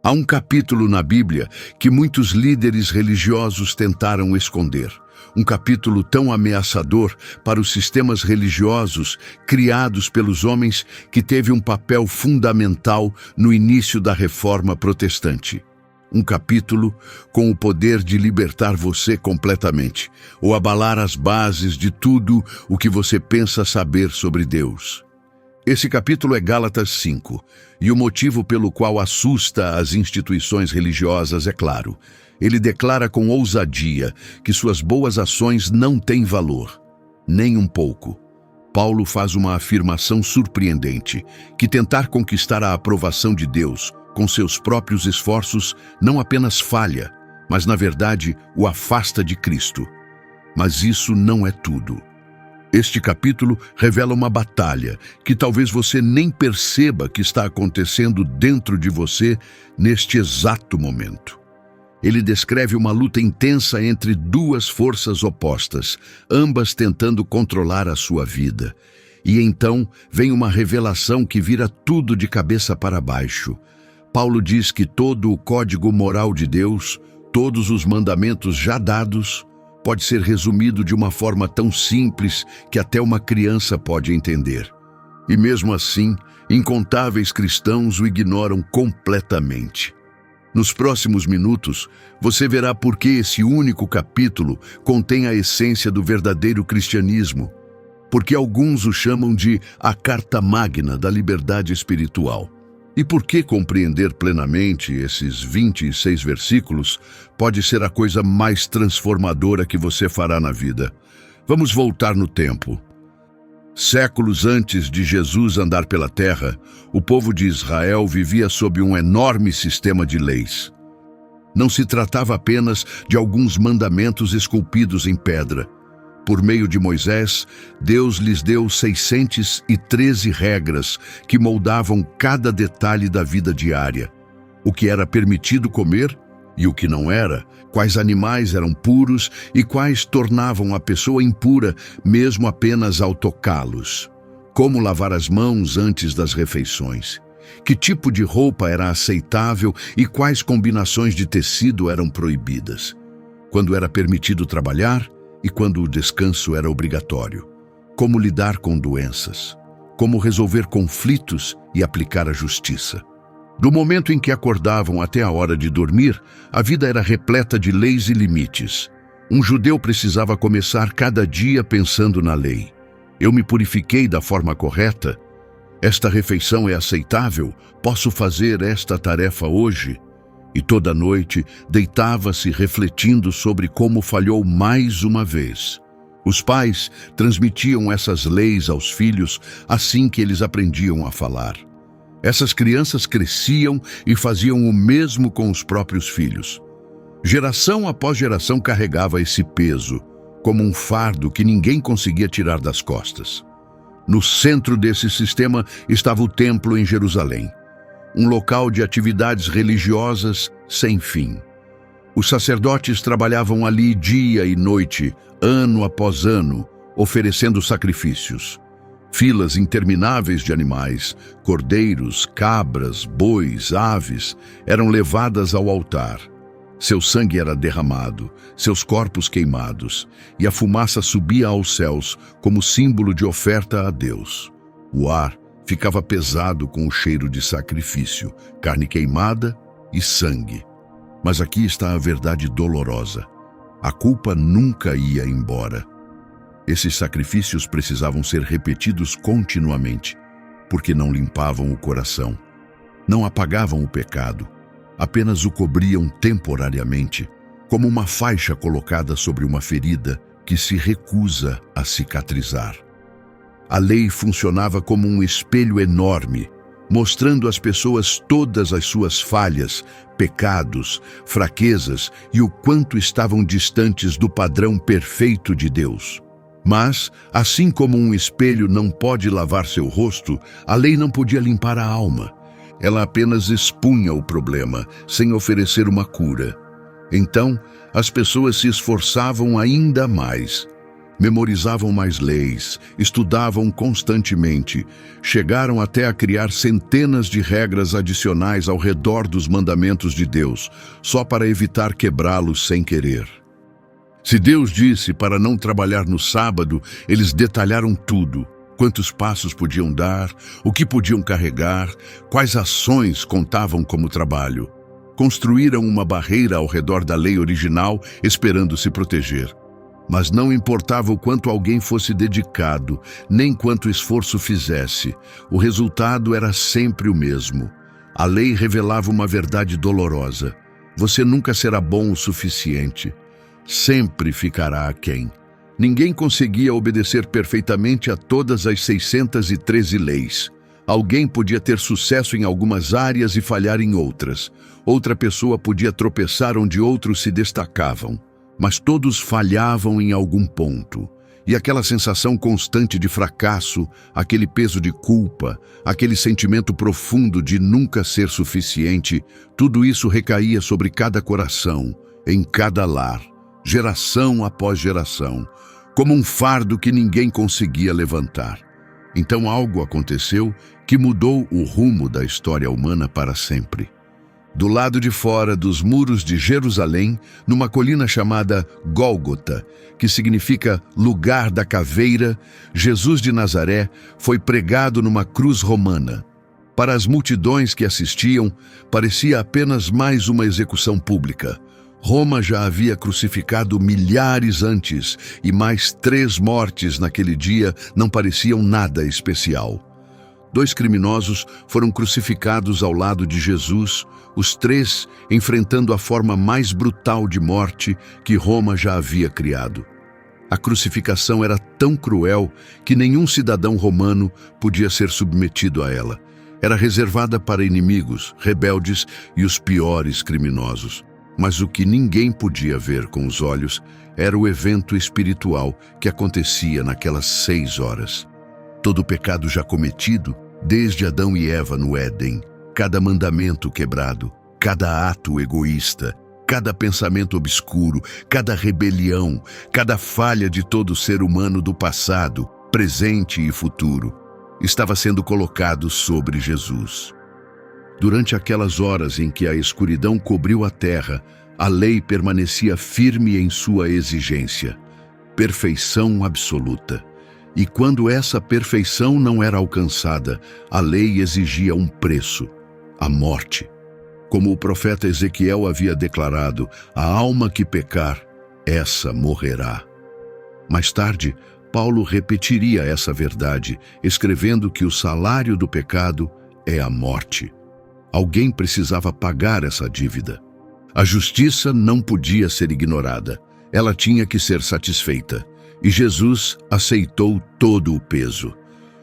Há um capítulo na Bíblia que muitos líderes religiosos tentaram esconder. Um capítulo tão ameaçador para os sistemas religiosos criados pelos homens que teve um papel fundamental no início da Reforma Protestante. Um capítulo com o poder de libertar você completamente, ou abalar as bases de tudo o que você pensa saber sobre Deus. Esse capítulo é Gálatas 5, e o motivo pelo qual assusta as instituições religiosas é claro. Ele declara com ousadia que suas boas ações não têm valor, nem um pouco. Paulo faz uma afirmação surpreendente, que tentar conquistar a aprovação de Deus com seus próprios esforços não apenas falha, mas na verdade o afasta de Cristo. Mas isso não é tudo. Este capítulo revela uma batalha que talvez você nem perceba que está acontecendo dentro de você neste exato momento. Ele descreve uma luta intensa entre duas forças opostas, ambas tentando controlar a sua vida. E então vem uma revelação que vira tudo de cabeça para baixo. Paulo diz que todo o código moral de Deus, todos os mandamentos já dados, pode ser resumido de uma forma tão simples que até uma criança pode entender. E mesmo assim, incontáveis cristãos o ignoram completamente. Nos próximos minutos, você verá por que esse único capítulo contém a essência do verdadeiro cristianismo, porque alguns o chamam de a carta magna da liberdade espiritual. E por que compreender plenamente esses 26 versículos pode ser a coisa mais transformadora que você fará na vida? Vamos voltar no tempo. Séculos antes de Jesus andar pela terra, o povo de Israel vivia sob um enorme sistema de leis. Não se tratava apenas de alguns mandamentos esculpidos em pedra. Por meio de Moisés, Deus lhes deu 613 regras que moldavam cada detalhe da vida diária. O que era permitido comer e o que não era, quais animais eram puros e quais tornavam a pessoa impura mesmo apenas ao tocá-los. Como lavar as mãos antes das refeições. Que tipo de roupa era aceitável e quais combinações de tecido eram proibidas. Quando era permitido trabalhar e quando o descanso era obrigatório. Como lidar com doenças. Como resolver conflitos e aplicar a justiça. Do momento em que acordavam até a hora de dormir, a vida era repleta de leis e limites. Um judeu precisava começar cada dia pensando na lei. Eu me purifiquei da forma correta? Esta refeição é aceitável? Posso fazer esta tarefa hoje? E toda noite deitava-se refletindo sobre como falhou mais uma vez. Os pais transmitiam essas leis aos filhos assim que eles aprendiam a falar. Essas crianças cresciam e faziam o mesmo com os próprios filhos. Geração após geração carregava esse peso, como um fardo que ninguém conseguia tirar das costas. No centro desse sistema estava o templo em Jerusalém. Um local de atividades religiosas sem fim. Os sacerdotes trabalhavam ali dia e noite, ano após ano, oferecendo sacrifícios. Filas intermináveis de animais, cordeiros, cabras, bois, aves, eram levadas ao altar. Seu sangue era derramado, seus corpos queimados, e a fumaça subia aos céus como símbolo de oferta a Deus. O ar ficava pesado com o cheiro de sacrifício, carne queimada e sangue. Mas aqui está a verdade dolorosa. A culpa nunca ia embora. Esses sacrifícios precisavam ser repetidos continuamente, porque não limpavam o coração. Não apagavam o pecado, apenas o cobriam temporariamente, como uma faixa colocada sobre uma ferida que se recusa a cicatrizar. A lei funcionava como um espelho enorme, mostrando às pessoas todas as suas falhas, pecados, fraquezas e o quanto estavam distantes do padrão perfeito de Deus. Mas, assim como um espelho não pode lavar seu rosto, a lei não podia limpar a alma. Ela apenas expunha o problema, sem oferecer uma cura. Então, as pessoas se esforçavam ainda mais. memorizavam mais leis, estudavam constantemente, chegaram até a criar centenas de regras adicionais ao redor dos mandamentos de Deus, só para evitar quebrá-los sem querer. Se Deus disse para não trabalhar no sábado, eles detalharam tudo: quantos passos podiam dar, o que podiam carregar, quais ações contavam como trabalho. Construíram uma barreira ao redor da lei original, esperando se proteger. Mas não importava o quanto alguém fosse dedicado, nem quanto esforço fizesse, o resultado era sempre o mesmo. A lei revelava uma verdade dolorosa: você nunca será bom o suficiente. Sempre ficará aquém. Ninguém conseguia obedecer perfeitamente a todas as 613 leis. Alguém podia ter sucesso em algumas áreas e falhar em outras. Outra pessoa podia tropeçar onde outros se destacavam. Mas todos falhavam em algum ponto. E aquela sensação constante de fracasso, aquele peso de culpa, aquele sentimento profundo de nunca ser suficiente, tudo isso recaía sobre cada coração, em cada lar, geração após geração, como um fardo que ninguém conseguia levantar. Então algo aconteceu que mudou o rumo da história humana para sempre. Do lado de fora dos muros de Jerusalém, numa colina chamada Gólgota, que significa lugar da caveira, Jesus de Nazaré foi pregado numa cruz romana. Para as multidões que assistiam, parecia apenas mais uma execução pública. Roma já havia crucificado milhares antes, e mais 3 mortes naquele dia não pareciam nada especial. 2 criminosos foram crucificados ao lado de Jesus, os 3 enfrentando a forma mais brutal de morte que Roma já havia criado. A crucificação era tão cruel que nenhum cidadão romano podia ser submetido a ela. Era reservada para inimigos, rebeldes e os piores criminosos. Mas o que ninguém podia ver com os olhos era o evento espiritual que acontecia naquelas 6 horas. Todo o pecado já cometido, desde Adão e Eva no Éden, cada mandamento quebrado, cada ato egoísta, cada pensamento obscuro, cada rebelião, cada falha de todo ser humano do passado, presente e futuro, estava sendo colocado sobre Jesus. Durante aquelas horas em que a escuridão cobriu a terra, a lei permanecia firme em sua exigência: perfeição absoluta. E quando essa perfeição não era alcançada, a lei exigia um preço: a morte. Como o profeta Ezequiel havia declarado, a alma que pecar, essa morrerá. Mais tarde, Paulo repetiria essa verdade, escrevendo que o salário do pecado é a morte. Alguém precisava pagar essa dívida. A justiça não podia ser ignorada. Ela tinha que ser satisfeita. E Jesus aceitou todo o peso.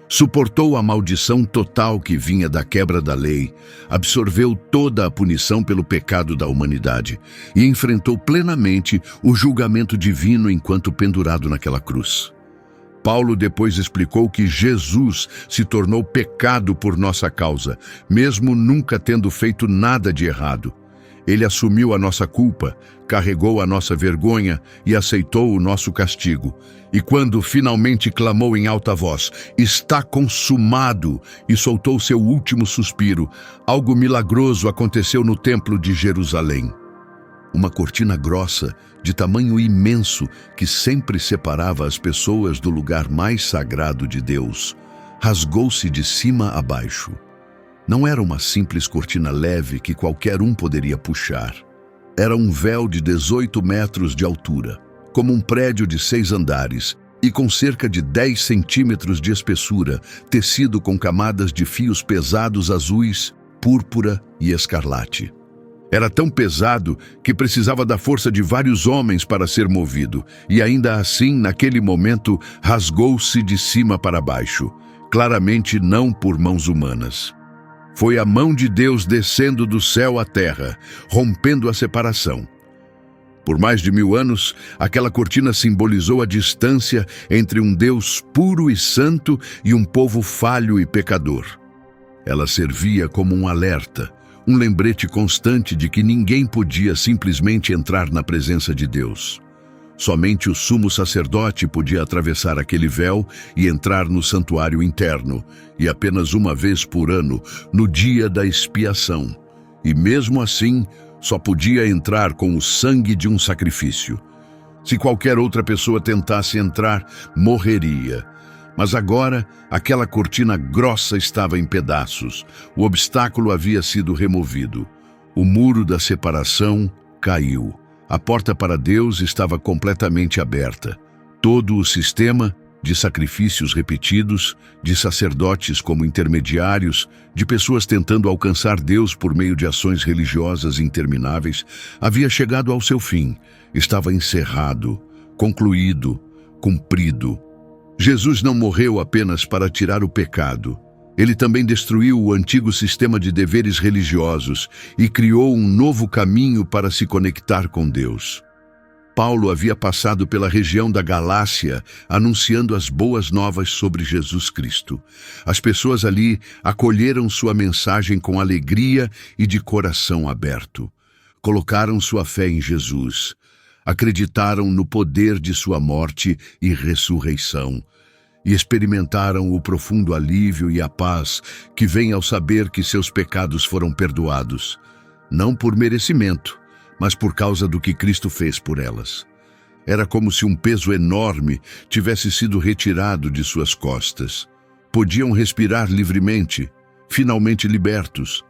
Suportou a maldição total que vinha da quebra da lei, absorveu toda a punição pelo pecado da humanidade e enfrentou plenamente o julgamento divino enquanto pendurado naquela cruz. Paulo depois explicou que Jesus se tornou pecado por nossa causa, mesmo nunca tendo feito nada de errado. Ele assumiu a nossa culpa, carregou a nossa vergonha e aceitou o nosso castigo. E quando finalmente clamou em alta voz, "Está consumado", e soltou seu último suspiro, algo milagroso aconteceu no templo de Jerusalém. Uma cortina grossa, de tamanho imenso, que sempre separava as pessoas do lugar mais sagrado de Deus, rasgou-se de cima a baixo. Não era uma simples cortina leve que qualquer um poderia puxar. Era um véu de 18 metros de altura, como um prédio de 6 andares, e com cerca de 10 centímetros de espessura, tecido com camadas de fios pesados azuis, púrpura e escarlate. Era tão pesado que precisava da força de vários homens para ser movido, e ainda assim, naquele momento, rasgou-se de cima para baixo, claramente não por mãos humanas. Foi a mão de Deus descendo do céu à terra, rompendo a separação. Por mais de 1000 anos, aquela cortina simbolizou a distância entre um Deus puro e santo e um povo falho e pecador. Ela servia como um alerta, um lembrete constante de que ninguém podia simplesmente entrar na presença de Deus. Somente o sumo sacerdote podia atravessar aquele véu e entrar no santuário interno, e apenas uma vez por ano, no dia da expiação. E mesmo assim, só podia entrar com o sangue de um sacrifício. Se qualquer outra pessoa tentasse entrar, morreria. Mas agora, aquela cortina grossa estava em pedaços. O obstáculo havia sido removido. O muro da separação caiu. A porta para Deus estava completamente aberta. Todo o sistema de sacrifícios repetidos, de sacerdotes como intermediários, de pessoas tentando alcançar Deus por meio de ações religiosas intermináveis, havia chegado ao seu fim. Estava encerrado, concluído, cumprido. Jesus não morreu apenas para tirar o pecado. Ele também destruiu o antigo sistema de deveres religiosos e criou um novo caminho para se conectar com Deus. Paulo havia passado pela região da Galácia, anunciando as boas novas sobre Jesus Cristo. As pessoas ali acolheram sua mensagem com alegria e de coração aberto. Colocaram sua fé em Jesus. Acreditaram no poder de sua morte e ressurreição. E experimentaram o profundo alívio e a paz que vem ao saber que seus pecados foram perdoados, não por merecimento, mas por causa do que Cristo fez por elas. Era como se um peso enorme tivesse sido retirado de suas costas. Podiam respirar livremente, finalmente libertos.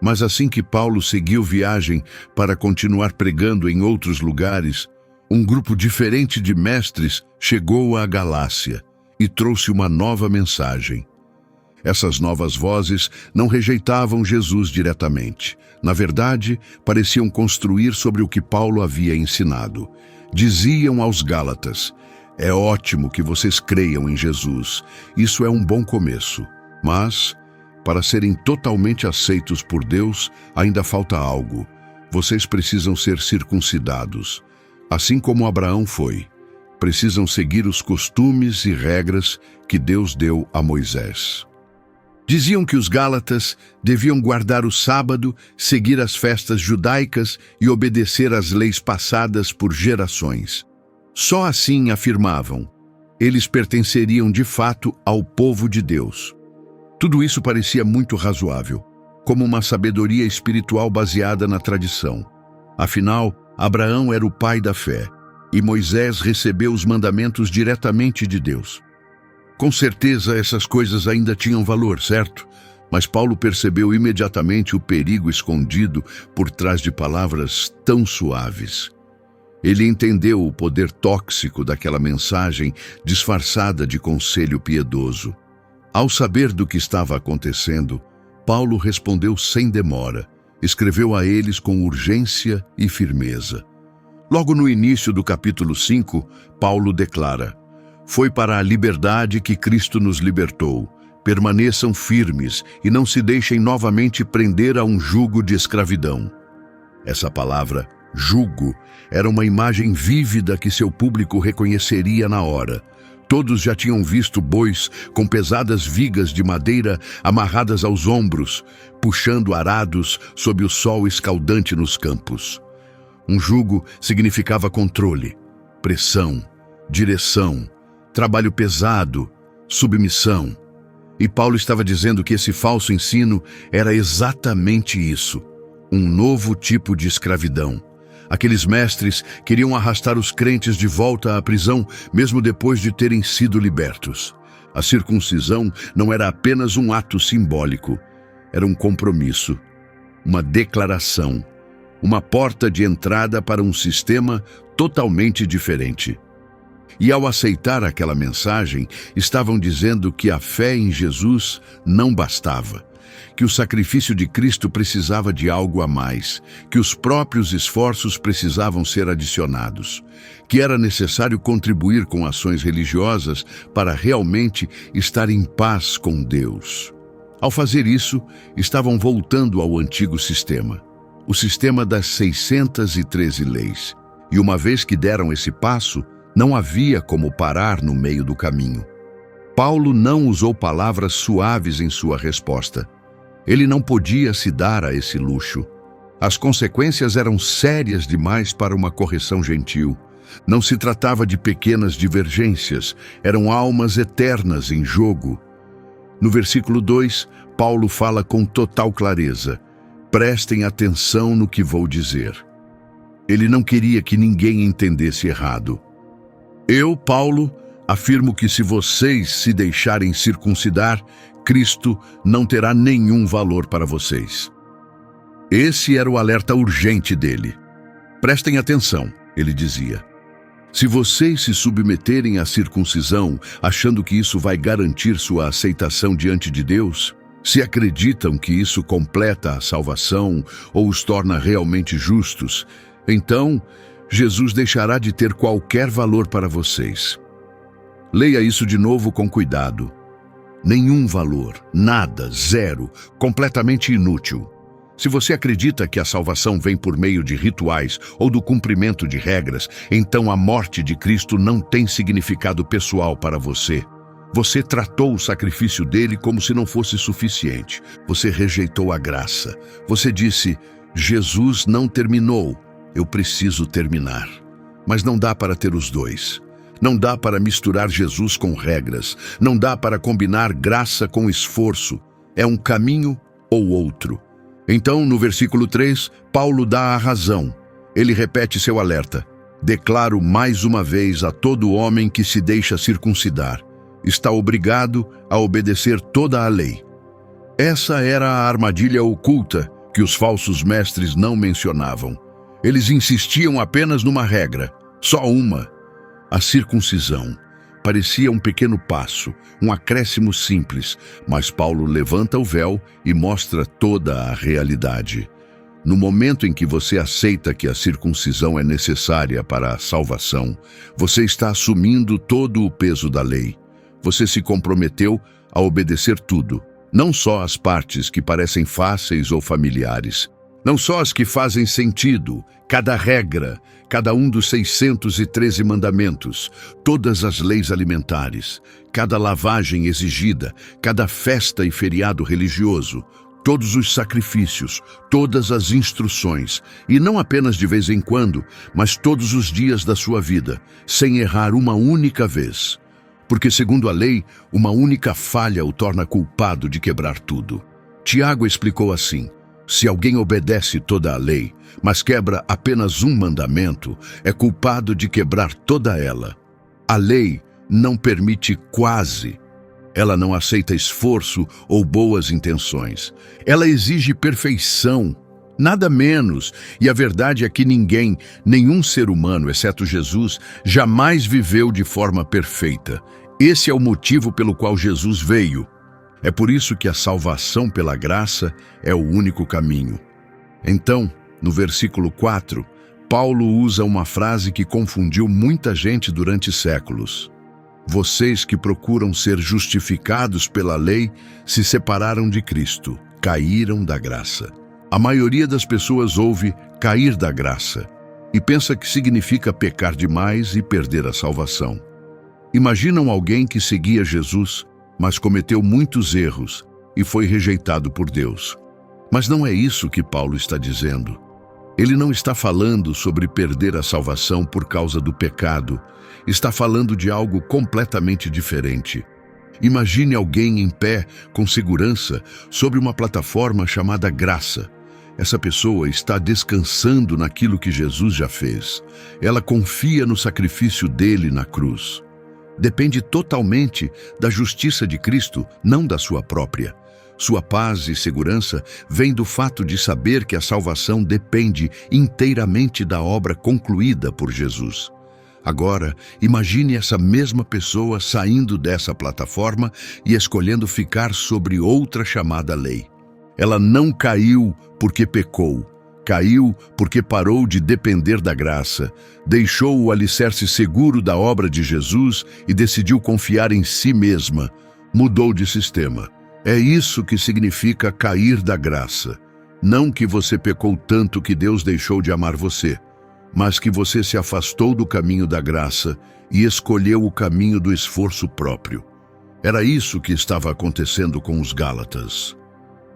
Mas assim que Paulo seguiu viagem para continuar pregando em outros lugares, um grupo diferente de mestres chegou à Galácia e trouxe uma nova mensagem. Essas novas vozes não rejeitavam Jesus diretamente. Na verdade, pareciam construir sobre o que Paulo havia ensinado. Diziam aos Gálatas: é ótimo que vocês creiam em Jesus. Isso é um bom começo. Mas, para serem totalmente aceitos por Deus, ainda falta algo. Vocês precisam ser circuncidados, assim como Abraão foi. Precisam seguir os costumes e regras que Deus deu a Moisés. Diziam que os Gálatas deviam guardar o sábado, seguir as festas judaicas e obedecer às leis passadas por gerações. Só assim, afirmavam, eles pertenceriam de fato ao povo de Deus. Tudo isso parecia muito razoável, como uma sabedoria espiritual baseada na tradição. Afinal, Abraão era o pai da fé, e Moisés recebeu os mandamentos diretamente de Deus. Com certeza essas coisas ainda tinham valor, certo? Mas Paulo percebeu imediatamente o perigo escondido por trás de palavras tão suaves. Ele entendeu o poder tóxico daquela mensagem disfarçada de conselho piedoso. Ao saber do que estava acontecendo, Paulo respondeu sem demora. Escreveu a eles com urgência e firmeza. Logo no início do capítulo 5, Paulo declara: foi para a liberdade que Cristo nos libertou. Permaneçam firmes e não se deixem novamente prender a um jugo de escravidão. Essa palavra, jugo, era uma imagem vívida que seu público reconheceria na hora. Todos já tinham visto bois com pesadas vigas de madeira amarradas aos ombros, puxando arados sob o sol escaldante nos campos. Um jugo significava controle, pressão, direção, trabalho pesado, submissão. E Paulo estava dizendo que esse falso ensino era exatamente isso, um novo tipo de escravidão. Aqueles mestres queriam arrastar os crentes de volta à prisão, mesmo depois de terem sido libertos. A circuncisão não era apenas um ato simbólico, era um compromisso, uma declaração, uma porta de entrada para um sistema totalmente diferente. E ao aceitar aquela mensagem, estavam dizendo que a fé em Jesus não bastava, que o sacrifício de Cristo precisava de algo a mais, que os próprios esforços precisavam ser adicionados, que era necessário contribuir com ações religiosas para realmente estar em paz com Deus. Ao fazer isso, estavam voltando ao antigo sistema, o sistema das 613 leis. E uma vez que deram esse passo, não havia como parar no meio do caminho. Paulo não usou palavras suaves em sua resposta. Ele não podia se dar a esse luxo. As consequências eram sérias demais para uma correção gentil. Não se tratava de pequenas divergências, eram almas eternas em jogo. No versículo 2, Paulo fala com total clareza: prestem atenção no que vou dizer. Ele não queria que ninguém entendesse errado. Eu, Paulo, afirmo que se vocês se deixarem circuncidar, Cristo não terá nenhum valor para vocês. Esse era o alerta urgente dele. Prestem atenção, ele dizia. Se vocês se submeterem à circuncisão, achando que isso vai garantir sua aceitação diante de Deus, se acreditam que isso completa a salvação ou os torna realmente justos, então Jesus deixará de ter qualquer valor para vocês. Leia isso de novo com cuidado. Nenhum valor, nada, zero, completamente inútil. Se você acredita que a salvação vem por meio de rituais ou do cumprimento de regras, então a morte de Cristo não tem significado pessoal para você. Você tratou o sacrifício dele como se não fosse suficiente. Você rejeitou a graça. Você disse: Jesus não terminou, eu preciso terminar. Mas não dá para ter os dois. Não dá para misturar Jesus com regras. Não dá para combinar graça com esforço. É um caminho ou outro. Então, no versículo 3, Paulo dá a razão. Ele repete seu alerta: declaro mais uma vez a todo homem que se deixa circuncidar: está obrigado a obedecer toda a lei. Essa era a armadilha oculta que os falsos mestres não mencionavam. Eles insistiam apenas numa regra, só uma: a circuncisão. Parecia um pequeno passo, um acréscimo simples, mas Paulo levanta o véu e mostra toda a realidade. No momento em que você aceita que a circuncisão é necessária para a salvação, você está assumindo todo o peso da lei. Você se comprometeu a obedecer tudo, não só as partes que parecem fáceis ou familiares, não só as que fazem sentido, cada regra, cada um dos 613 mandamentos, todas as leis alimentares, cada lavagem exigida, cada festa e feriado religioso, todos os sacrifícios, todas as instruções, e não apenas de vez em quando, mas todos os dias da sua vida, sem errar uma única vez. Porque, segundo a lei, uma única falha o torna culpado de quebrar tudo. Tiago explicou assim: se alguém obedece toda a lei, mas quebra apenas um mandamento, é culpado de quebrar toda ela. A lei não permite quase. Ela não aceita esforço ou boas intenções. Ela exige perfeição, nada menos. E a verdade é que ninguém, nenhum ser humano, exceto Jesus, jamais viveu de forma perfeita. Esse é o motivo pelo qual Jesus veio. É por isso que a salvação pela graça é o único caminho. Então, no versículo 4, Paulo usa uma frase que confundiu muita gente durante séculos. Vocês que procuram ser justificados pela lei se separaram de Cristo, caíram da graça. A maioria das pessoas ouve cair da graça e pensa que significa pecar demais e perder a salvação. Imaginam alguém que seguia Jesus, mas cometeu muitos erros e foi rejeitado por Deus. Mas não é isso que Paulo está dizendo. Ele não está falando sobre perder a salvação por causa do pecado. Está falando de algo completamente diferente. Imagine alguém em pé, com segurança, sobre uma plataforma chamada graça. Essa pessoa está descansando naquilo que Jesus já fez. Ela confia no sacrifício dele na cruz. Depende totalmente da justiça de Cristo, não da sua própria. Sua paz e segurança vem do fato de saber que a salvação depende inteiramente da obra concluída por Jesus. Agora, imagine essa mesma pessoa saindo dessa plataforma e escolhendo ficar sobre outra chamada lei. Ela não caiu porque pecou. Caiu porque parou de depender da graça, deixou o alicerce seguro da obra de Jesus e decidiu confiar em si mesma. Mudou de sistema. É isso que significa cair da graça. Não que você pecou tanto que Deus deixou de amar você, mas que você se afastou do caminho da graça e escolheu o caminho do esforço próprio. Era isso que estava acontecendo com os Gálatas.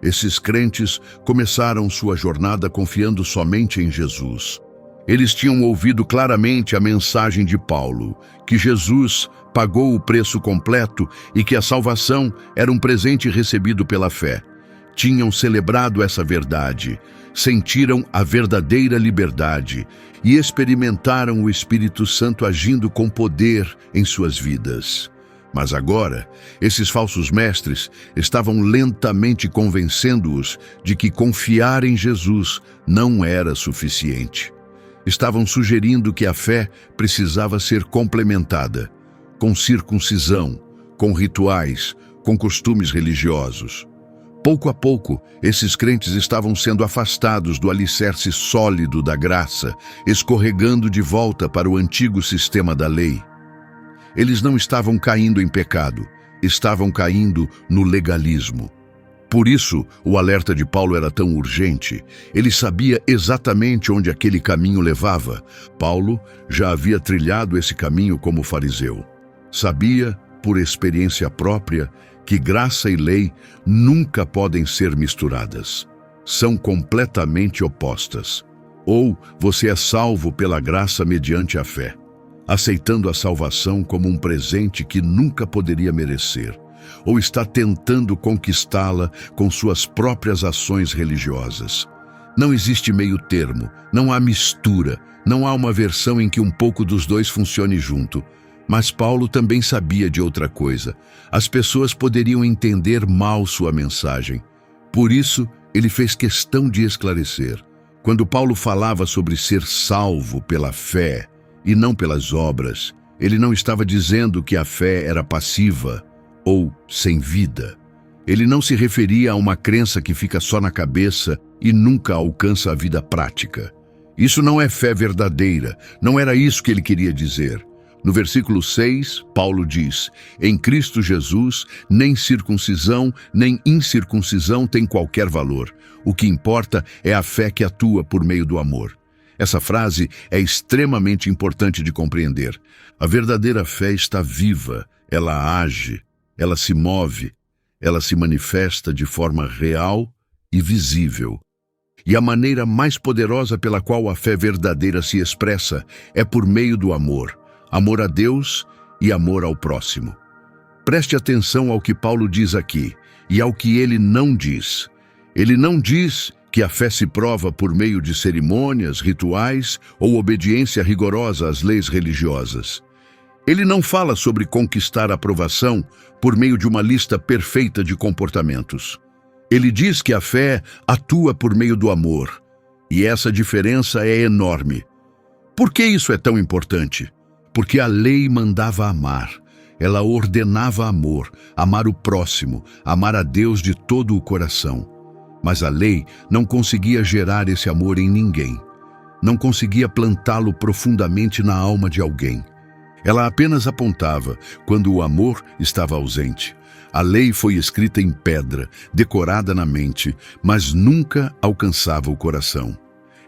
Esses crentes começaram sua jornada confiando somente em Jesus. Eles tinham ouvido claramente a mensagem de Paulo, que Jesus pagou o preço completo e que a salvação era um presente recebido pela fé. Tinham celebrado essa verdade, sentiram a verdadeira liberdade e experimentaram o Espírito Santo agindo com poder em suas vidas. Mas agora, esses falsos mestres estavam lentamente convencendo-os de que confiar em Jesus não era suficiente. Estavam sugerindo que a fé precisava ser complementada, com circuncisão, com rituais, com costumes religiosos. Pouco a pouco, esses crentes estavam sendo afastados do alicerce sólido da graça, escorregando de volta para o antigo sistema da lei. Eles não estavam caindo em pecado, estavam caindo no legalismo. Por isso, o alerta de Paulo era tão urgente. Ele sabia exatamente onde aquele caminho levava. Paulo já havia trilhado esse caminho como fariseu. Sabia, por experiência própria, que graça e lei nunca podem ser misturadas. São completamente opostas. Ou você é salvo pela graça mediante a fé, aceitando a salvação como um presente que nunca poderia merecer, ou está tentando conquistá-la com suas próprias ações religiosas. Não existe meio termo, não há mistura, não há uma versão em que um pouco dos dois funcione junto. Mas Paulo também sabia de outra coisa. As pessoas poderiam entender mal sua mensagem. Por isso, ele fez questão de esclarecer. Quando Paulo falava sobre ser salvo pela fé e não pelas obras, ele não estava dizendo que a fé era passiva ou sem vida. Ele não se referia a uma crença que fica só na cabeça e nunca alcança a vida prática. Isso não é fé verdadeira, não era isso que ele queria dizer. No versículo 6, Paulo diz: em Cristo Jesus, nem circuncisão, nem incircuncisão tem qualquer valor. O que importa é a fé que atua por meio do amor. Essa frase é extremamente importante de compreender. A verdadeira fé está viva, ela age, ela se move, ela se manifesta de forma real e visível. E a maneira mais poderosa pela qual a fé verdadeira se expressa é por meio do amor. Amor a Deus e amor ao próximo. Preste atenção ao que Paulo diz aqui e ao que ele não diz. Ele não diz que a fé se prova por meio de cerimônias, rituais ou obediência rigorosa às leis religiosas. Ele não fala sobre conquistar a aprovação por meio de uma lista perfeita de comportamentos. Ele diz que a fé atua por meio do amor, e essa diferença é enorme. Por que isso é tão importante? Porque a lei mandava amar. Ela ordenava amor, amar o próximo, amar a Deus de todo o coração. Mas a lei não conseguia gerar esse amor em ninguém. Não conseguia plantá-lo profundamente na alma de alguém. Ela apenas apontava quando o amor estava ausente. A lei foi escrita em pedra, decorada na mente, mas nunca alcançava o coração.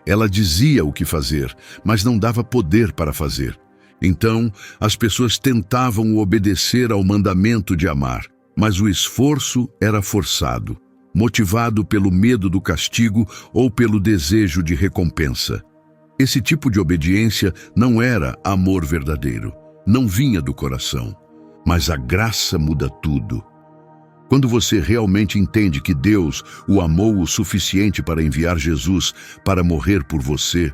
Ela dizia o que fazer, mas não dava poder para fazer. Então, as pessoas tentavam obedecer ao mandamento de amar, mas o esforço era forçado, motivado pelo medo do castigo ou pelo desejo de recompensa. Esse tipo de obediência não era amor verdadeiro, não vinha do coração. Mas a graça muda tudo. Quando você realmente entende que Deus o amou o suficiente para enviar Jesus para morrer por você,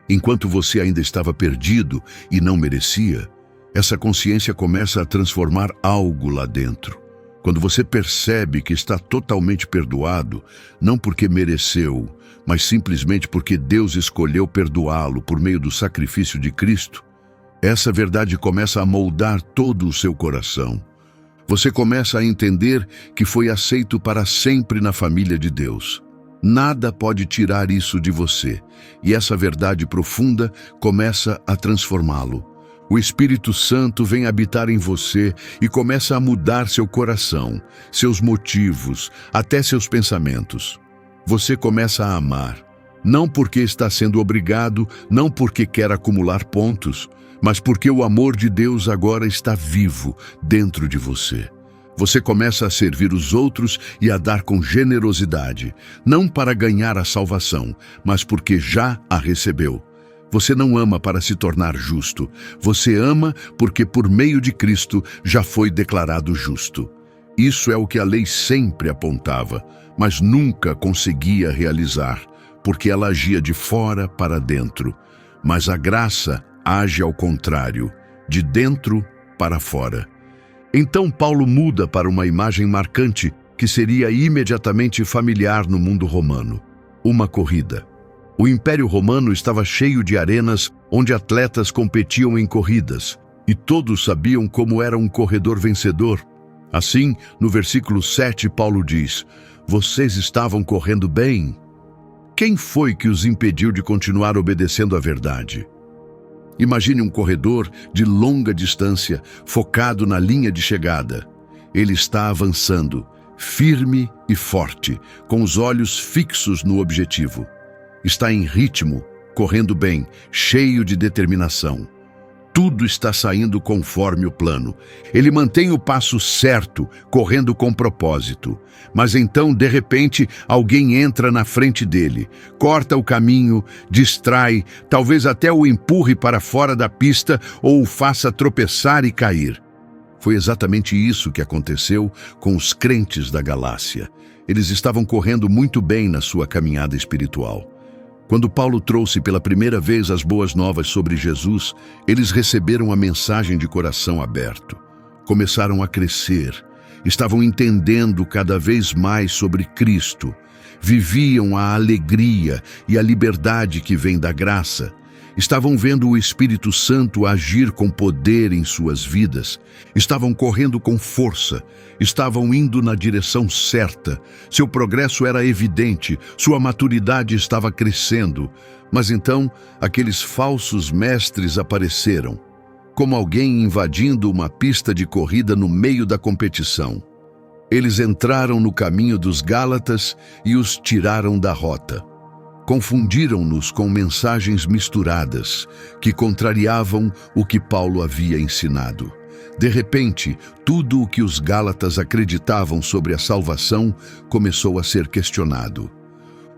enquanto você ainda estava perdido e não merecia, essa consciência começa a transformar algo lá dentro. Quando você percebe que está totalmente perdoado, não porque mereceu, mas simplesmente porque Deus escolheu perdoá-lo por meio do sacrifício de Cristo, essa verdade começa a moldar todo o seu coração. Você começa a entender que foi aceito para sempre na família de Deus. Nada pode tirar isso de você, e essa verdade profunda começa a transformá-lo. O Espírito Santo vem habitar em você e começa a mudar seu coração, seus motivos, até seus pensamentos. Você começa a amar, não porque está sendo obrigado, não porque quer acumular pontos, mas porque o amor de Deus agora está vivo dentro de você. Você começa a servir os outros e a dar com generosidade, não para ganhar a salvação, mas porque já a recebeu. Você não ama para se tornar justo. Você ama porque por meio de Cristo já foi declarado justo. Isso é o que a lei sempre apontava, mas nunca conseguia realizar, porque ela agia de fora para dentro. Mas a graça age ao contrário, de dentro para fora. Então Paulo muda para uma imagem marcante que seria imediatamente familiar no mundo romano: uma corrida. O Império Romano estava cheio de arenas onde atletas competiam em corridas, e todos sabiam como era um corredor vencedor. Assim, no versículo 7, Paulo diz: vocês estavam correndo bem. Quem foi que os impediu de continuar obedecendo à verdade? Imagine um corredor de longa distância, focado na linha de chegada. Ele está avançando, firme e forte, com os olhos fixos no objetivo. Está em ritmo, correndo bem, cheio de determinação. Tudo está saindo conforme o plano. Ele mantém o passo certo, correndo com propósito. Mas então, de repente, alguém entra na frente dele, corta o caminho, distrai, talvez até o empurre para fora da pista ou o faça tropeçar e cair. Foi exatamente isso que aconteceu com os crentes da Galácia. Eles estavam correndo muito bem na sua caminhada espiritual. Quando Paulo trouxe pela primeira vez as boas novas sobre Jesus, eles receberam a mensagem de coração aberto. Começaram a crescer, estavam entendendo cada vez mais sobre Cristo, viviam a alegria e a liberdade que vem da graça. Estavam vendo o Espírito Santo agir com poder em suas vidas. Estavam correndo com força. Estavam indo na direção certa. Seu progresso era evidente. Sua maturidade estava crescendo. Mas então, aqueles falsos mestres apareceram, como alguém invadindo uma pista de corrida no meio da competição. Eles entraram no caminho dos Gálatas e os tiraram da rota. Confundiram-nos com mensagens misturadas que contrariavam o que Paulo havia ensinado. De repente, tudo o que os Gálatas acreditavam sobre a salvação começou a ser questionado.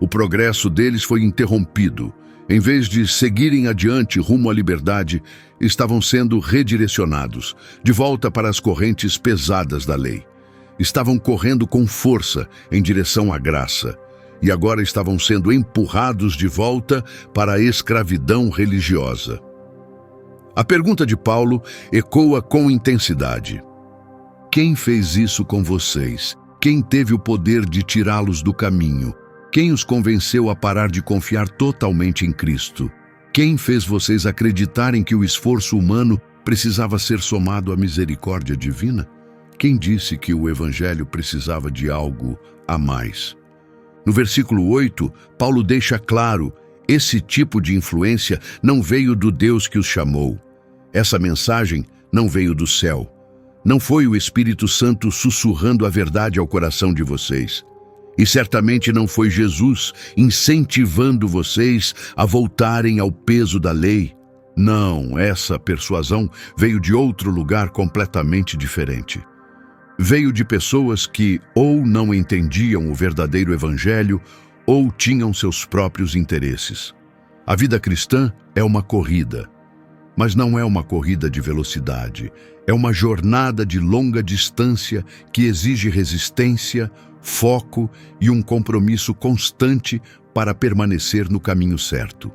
O progresso deles foi interrompido. Em vez de seguirem adiante rumo à liberdade, estavam sendo redirecionados, de volta para as correntes pesadas da lei. Estavam correndo com força em direção à graça. E agora estavam sendo empurrados de volta para a escravidão religiosa. A pergunta de Paulo ecoa com intensidade: quem fez isso com vocês? Quem teve o poder de tirá-los do caminho? Quem os convenceu a parar de confiar totalmente em Cristo? Quem fez vocês acreditarem que o esforço humano precisava ser somado à misericórdia divina? Quem disse que o Evangelho precisava de algo a mais? No versículo 8, Paulo deixa claro: esse tipo de influência não veio do Deus que os chamou. Essa mensagem não veio do céu. Não foi o Espírito Santo sussurrando a verdade ao coração de vocês. E certamente não foi Jesus incentivando vocês a voltarem ao peso da lei. Não, essa persuasão veio de outro lugar completamente diferente. Veio de pessoas que ou não entendiam o verdadeiro evangelho ou tinham seus próprios interesses. A vida cristã é uma corrida, mas não é uma corrida de velocidade. É uma jornada de longa distância que exige resistência, foco e um compromisso constante para permanecer no caminho certo.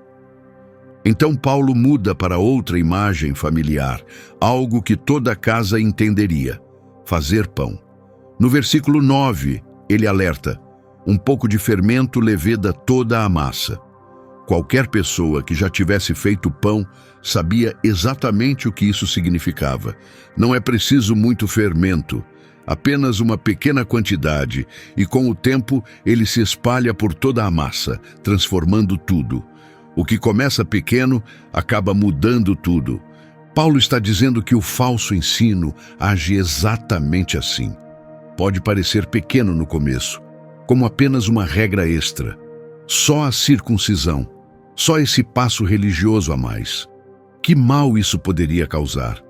Então Paulo muda para outra imagem familiar, algo que toda a casa entenderia: fazer pão. No versículo 9, ele alerta: um pouco de fermento leveda toda a massa. Qualquer pessoa que já tivesse feito pão sabia exatamente o que isso significava. Não é preciso muito fermento, apenas uma pequena quantidade, e com o tempo ele se espalha por toda a massa, transformando tudo. O que começa pequeno acaba mudando tudo. Paulo está dizendo que o falso ensino age exatamente assim. Pode parecer pequeno no começo, como apenas uma regra extra. Só a circuncisão, só esse passo religioso a mais. Que mal isso poderia causar?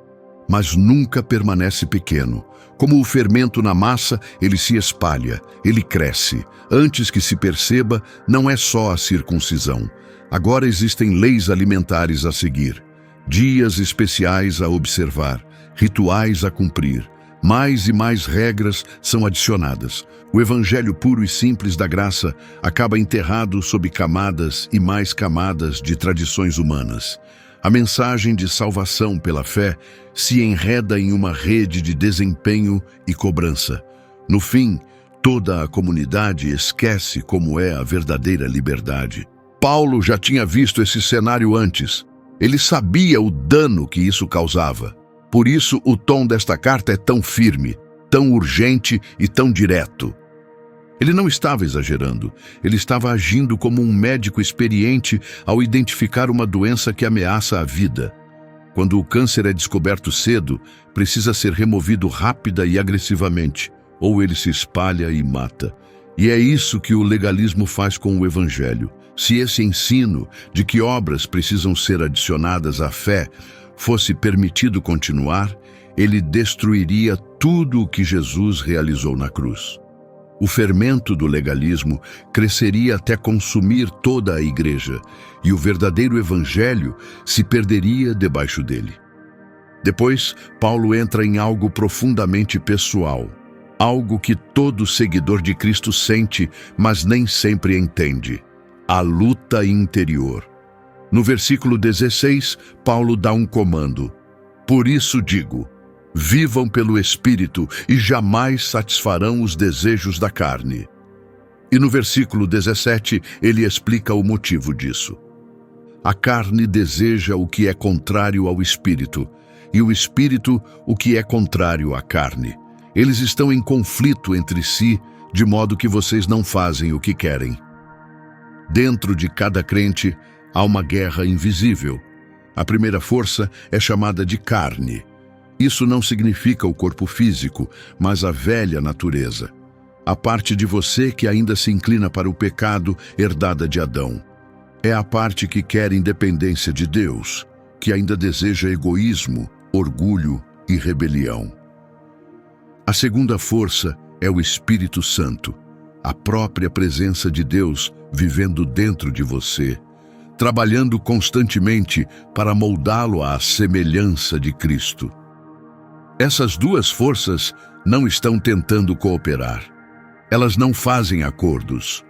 mas nunca permanece pequeno. Como o fermento na massa, ele se espalha, ele cresce. Antes que se perceba, não é só a circuncisão. Agora existem leis alimentares a seguir, dias especiais a observar, rituais a cumprir. Mais e mais regras são adicionadas. O evangelho puro e simples da graça acaba enterrado sob camadas e mais camadas de tradições humanas. A mensagem de salvação pela fé se enreda em uma rede de desempenho e cobrança. No fim, toda a comunidade esquece como é a verdadeira liberdade. Paulo já tinha visto esse cenário antes. Ele sabia o dano que isso causava. Por isso, o tom desta carta é tão firme, tão urgente e tão direto. Ele não estava exagerando, ele estava agindo como um médico experiente ao identificar uma doença que ameaça a vida. Quando o câncer é descoberto cedo, precisa ser removido rápida e agressivamente, ou ele se espalha e mata. E é isso que o legalismo faz com o Evangelho. Se esse ensino de que obras precisam ser adicionadas à fé fosse permitido continuar, ele destruiria tudo o que Jesus realizou na cruz. O fermento do legalismo cresceria até consumir toda a igreja, e o verdadeiro evangelho se perderia debaixo dele. Depois, Paulo entra em algo profundamente pessoal, algo que todo seguidor de Cristo sente, mas nem sempre entende: a luta interior. No versículo 16, Paulo dá um comando: por isso digo, vivam pelo Espírito e jamais satisfarão os desejos da carne. E no versículo 17, ele explica o motivo disso. A carne deseja o que é contrário ao Espírito, e o Espírito o que é contrário à carne. Eles estão em conflito entre si, de modo que vocês não fazem o que querem. Dentro de cada crente, há uma guerra invisível. A primeira força é chamada de carne. Isso não significa o corpo físico, mas a velha natureza. A parte de você que ainda se inclina para o pecado herdada de Adão. É a parte que quer independência de Deus, que ainda deseja egoísmo, orgulho e rebelião. A segunda força é o Espírito Santo, a própria presença de Deus vivendo dentro de você, trabalhando constantemente para moldá-lo à semelhança de Cristo. Essas duas forças não estão tentando cooperar. Elas não fazem acordos.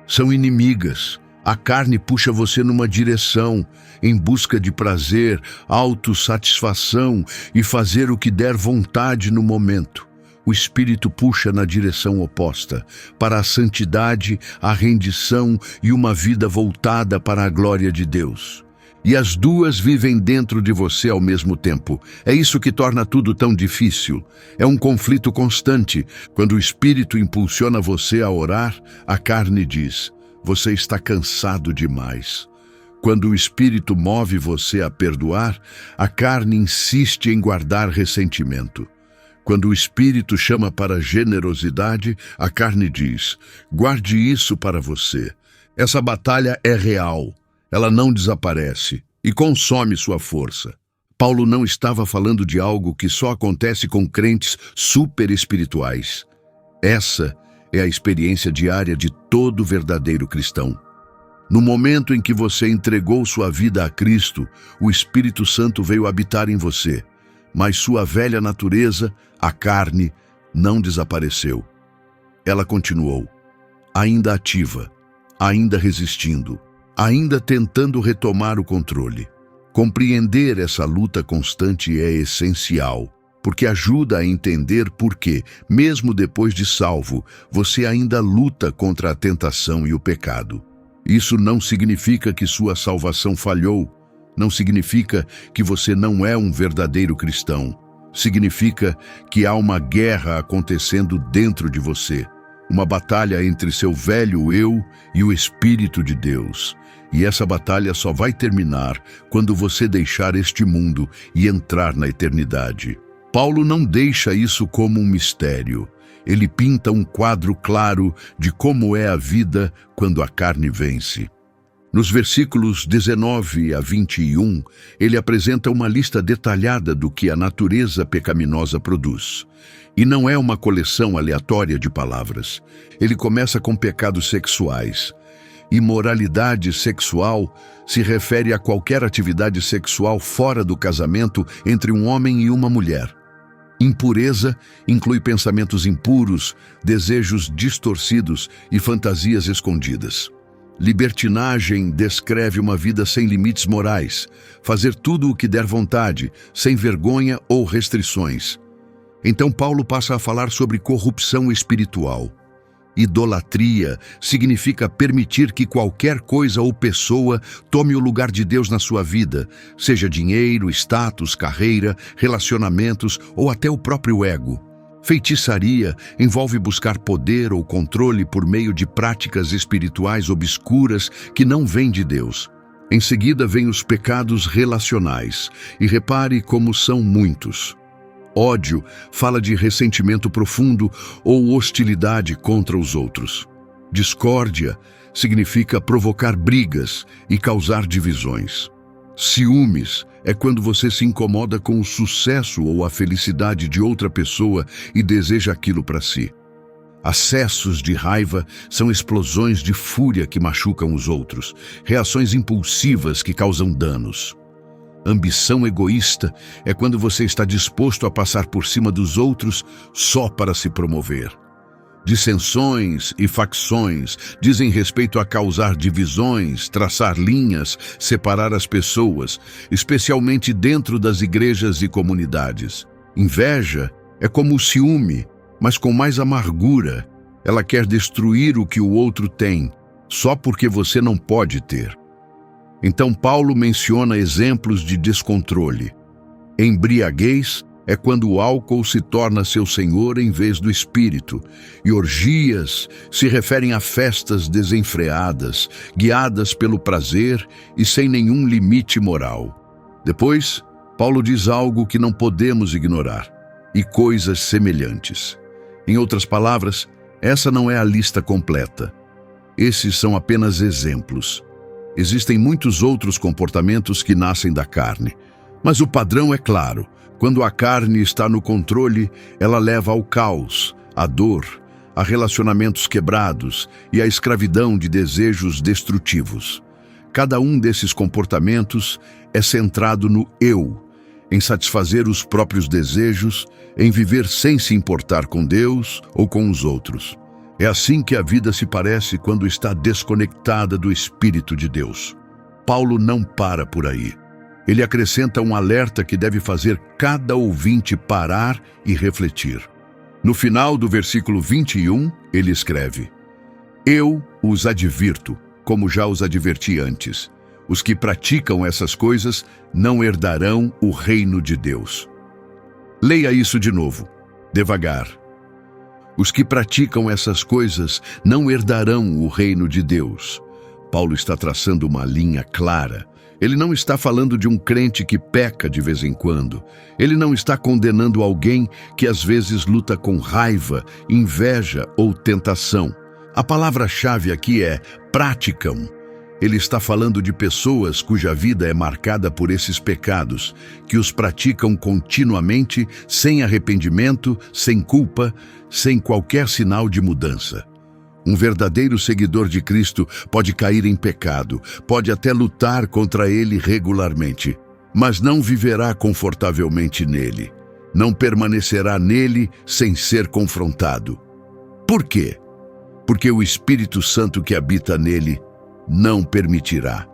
São inimigas. A carne puxa você numa direção, em busca de prazer, autossatisfação e fazer o que der vontade no momento. O Espírito puxa na direção oposta, para a santidade, a rendição e uma vida voltada para a glória de Deus. E as duas vivem dentro de você ao mesmo tempo. É isso que torna tudo tão difícil. É um conflito constante. Quando o Espírito impulsiona você a orar, a carne diz: você está cansado demais. Quando o Espírito move você a perdoar, a carne insiste em guardar ressentimento. Quando o Espírito chama para generosidade, a carne diz: guarde isso para você. Essa batalha é real. Ela não desaparece e consome sua força. Paulo não estava falando de algo que só acontece com crentes super espirituais. Essa é a experiência diária de todo verdadeiro cristão. No momento em que você entregou sua vida a Cristo, o Espírito Santo veio habitar em você, mas sua velha natureza, a carne, não desapareceu. Ela continuou, ainda ativa, ainda resistindo, ainda tentando retomar o controle. Compreender essa luta constante é essencial, porque ajuda a entender por que, mesmo depois de salvo, você ainda luta contra a tentação e o pecado. Isso não significa que sua salvação falhou, não significa que você não é um verdadeiro cristão. Significa que há uma guerra acontecendo dentro de você, uma batalha entre seu velho eu e o Espírito de Deus. E essa batalha só vai terminar quando você deixar este mundo e entrar na eternidade. Paulo não deixa isso como um mistério. Ele pinta um quadro claro de como é a vida quando a carne vence. Nos versículos 19 a 21, ele apresenta uma lista detalhada do que a natureza pecaminosa produz. E não é uma coleção aleatória de palavras. Ele começa com pecados sexuais. Imoralidade sexual se refere a qualquer atividade sexual fora do casamento entre um homem e uma mulher. Impureza inclui pensamentos impuros, desejos distorcidos e fantasias escondidas. Libertinagem descreve uma vida sem limites morais, fazer tudo o que der vontade, sem vergonha ou restrições. Então Paulo passa a falar sobre corrupção espiritual. Idolatria significa permitir que qualquer coisa ou pessoa tome o lugar de Deus na sua vida, seja dinheiro, status, carreira, relacionamentos ou até o próprio ego. Feitiçaria envolve buscar poder ou controle por meio de práticas espirituais obscuras que não vêm de Deus. Em seguida vêm os pecados relacionais, e repare como são muitos. Ódio fala de ressentimento profundo ou hostilidade contra os outros. Discórdia significa provocar brigas e causar divisões. Ciúmes é quando você se incomoda com o sucesso ou a felicidade de outra pessoa e deseja aquilo para si. Acessos de raiva são explosões de fúria que machucam os outros, reações impulsivas que causam danos. Ambição egoísta é quando você está disposto a passar por cima dos outros só para se promover. Dissensões e facções dizem respeito a causar divisões, traçar linhas, separar as pessoas, especialmente dentro das igrejas e comunidades. Inveja é como o ciúme, mas com mais amargura. Ela quer destruir o que o outro tem, só porque você não pode ter. Então Paulo menciona exemplos de descontrole. Embriaguez é quando o álcool se torna seu senhor em vez do espírito, e orgias se referem a festas desenfreadas, guiadas pelo prazer e sem nenhum limite moral. Depois, Paulo diz algo que não podemos ignorar, e coisas semelhantes. Em outras palavras, essa não é a lista completa. Esses são apenas exemplos. Existem muitos outros comportamentos que nascem da carne, mas o padrão é claro. Quando a carne está no controle, ela leva ao caos, à dor, a relacionamentos quebrados e à escravidão de desejos destrutivos. Cada um desses comportamentos é centrado no eu, em satisfazer os próprios desejos, em viver sem se importar com Deus ou com os outros. É assim que a vida se parece quando está desconectada do Espírito de Deus. Paulo não para por aí. Ele acrescenta um alerta que deve fazer cada ouvinte parar e refletir. No final do versículo 21, ele escreve: Eu os advirto, como já os adverti antes. Os que praticam essas coisas não herdarão o reino de Deus. Leia isso de novo, devagar. Os que praticam essas coisas não herdarão o reino de Deus. Paulo está traçando uma linha clara. Ele não está falando de um crente que peca de vez em quando. Ele não está condenando alguém que às vezes luta com raiva, inveja ou tentação. A palavra-chave aqui é praticam. Ele está falando de pessoas cuja vida é marcada por esses pecados, que os praticam continuamente, sem arrependimento, sem culpa, sem qualquer sinal de mudança. Um verdadeiro seguidor de Cristo pode cair em pecado, pode até lutar contra ele regularmente, mas não viverá confortavelmente nele. Não permanecerá nele sem ser confrontado. Por quê? Porque o Espírito Santo que habita nele não permitirá.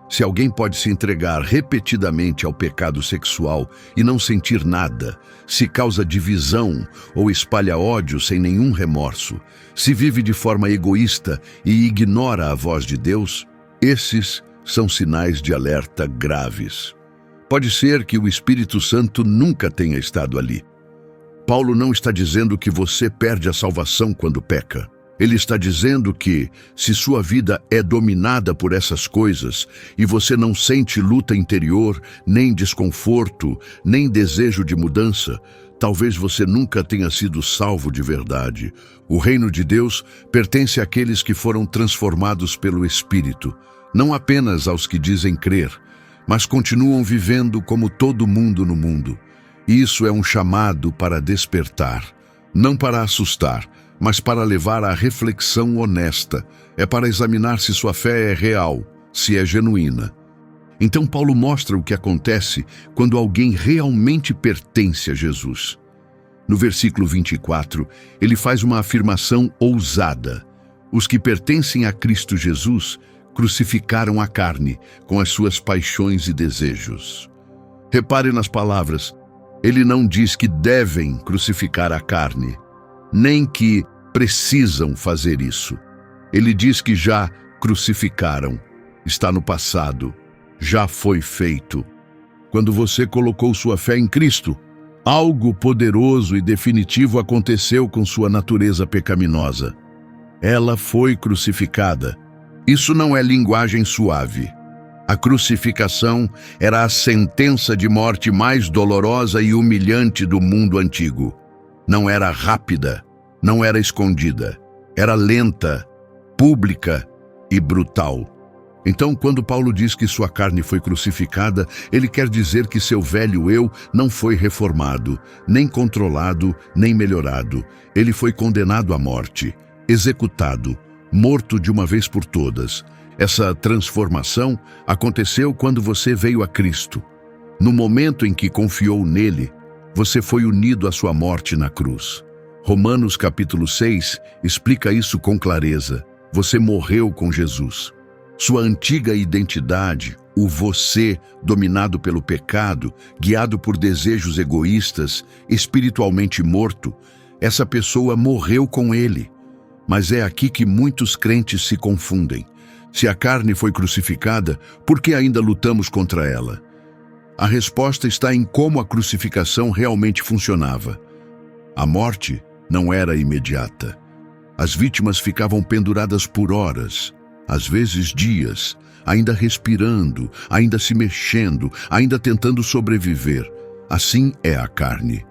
Se alguém pode se entregar repetidamente ao pecado sexual e não sentir nada, se causa divisão ou espalha ódio sem nenhum remorso, se vive de forma egoísta e ignora a voz de Deus, esses são sinais de alerta graves. Pode ser que o Espírito Santo nunca tenha estado ali. Paulo não está dizendo que você perde a salvação quando peca. Ele está dizendo que, se sua vida é dominada por essas coisas e você não sente luta interior, nem desconforto, nem desejo de mudança, talvez você nunca tenha sido salvo de verdade. O reino de Deus pertence àqueles que foram transformados pelo Espírito, não apenas aos que dizem crer, mas continuam vivendo como todo mundo no mundo. Isso é um chamado para despertar, não para assustar, mas para levar à reflexão honesta. É para examinar se sua fé é real, se é genuína. Então Paulo mostra o que acontece quando alguém realmente pertence a Jesus. No versículo 24, ele faz uma afirmação ousada. Os que pertencem a Cristo Jesus crucificaram a carne com as suas paixões e desejos. Repare nas palavras. Ele não diz que devem crucificar a carne, nem que precisam fazer isso. Ele diz que já crucificaram. Está no passado. Já foi feito. Quando você colocou sua fé em Cristo, algo poderoso e definitivo aconteceu com sua natureza pecaminosa. Ela foi crucificada. Isso não é linguagem suave. A crucificação era a sentença de morte mais dolorosa e humilhante do mundo antigo. Não era rápida, não era escondida. Era lenta, pública e brutal. Então, quando Paulo diz que sua carne foi crucificada, ele quer dizer que seu velho eu não foi reformado, nem controlado, nem melhorado. Ele foi condenado à morte, executado, morto de uma vez por todas. Essa transformação aconteceu quando você veio a Cristo. No momento em que confiou nele, você foi unido à sua morte na cruz. Romanos capítulo 6 explica isso com clareza. Você morreu com Jesus. Sua antiga identidade, o você dominado pelo pecado, guiado por desejos egoístas, espiritualmente morto, essa pessoa morreu com ele. Mas é aqui que muitos crentes se confundem. Se a carne foi crucificada, por que ainda lutamos contra ela? A resposta está em como a crucificação realmente funcionava. A morte não era imediata. As vítimas ficavam penduradas por horas, às vezes dias, ainda respirando, ainda se mexendo, ainda tentando sobreviver. Assim é a carne.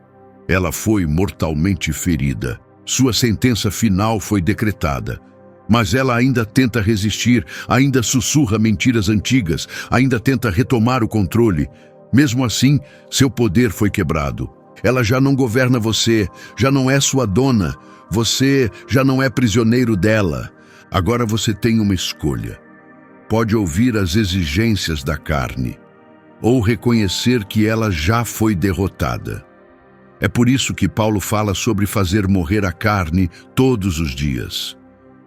Ela foi mortalmente ferida. Sua sentença final foi decretada. Mas ela ainda tenta resistir, ainda sussurra mentiras antigas, ainda tenta retomar o controle. Mesmo assim, seu poder foi quebrado. Ela já não governa você, já não é sua dona. Você já não é prisioneiro dela. Agora você tem uma escolha. Pode ouvir as exigências da carne, ou reconhecer que ela já foi derrotada. É por isso que Paulo fala sobre fazer morrer a carne todos os dias.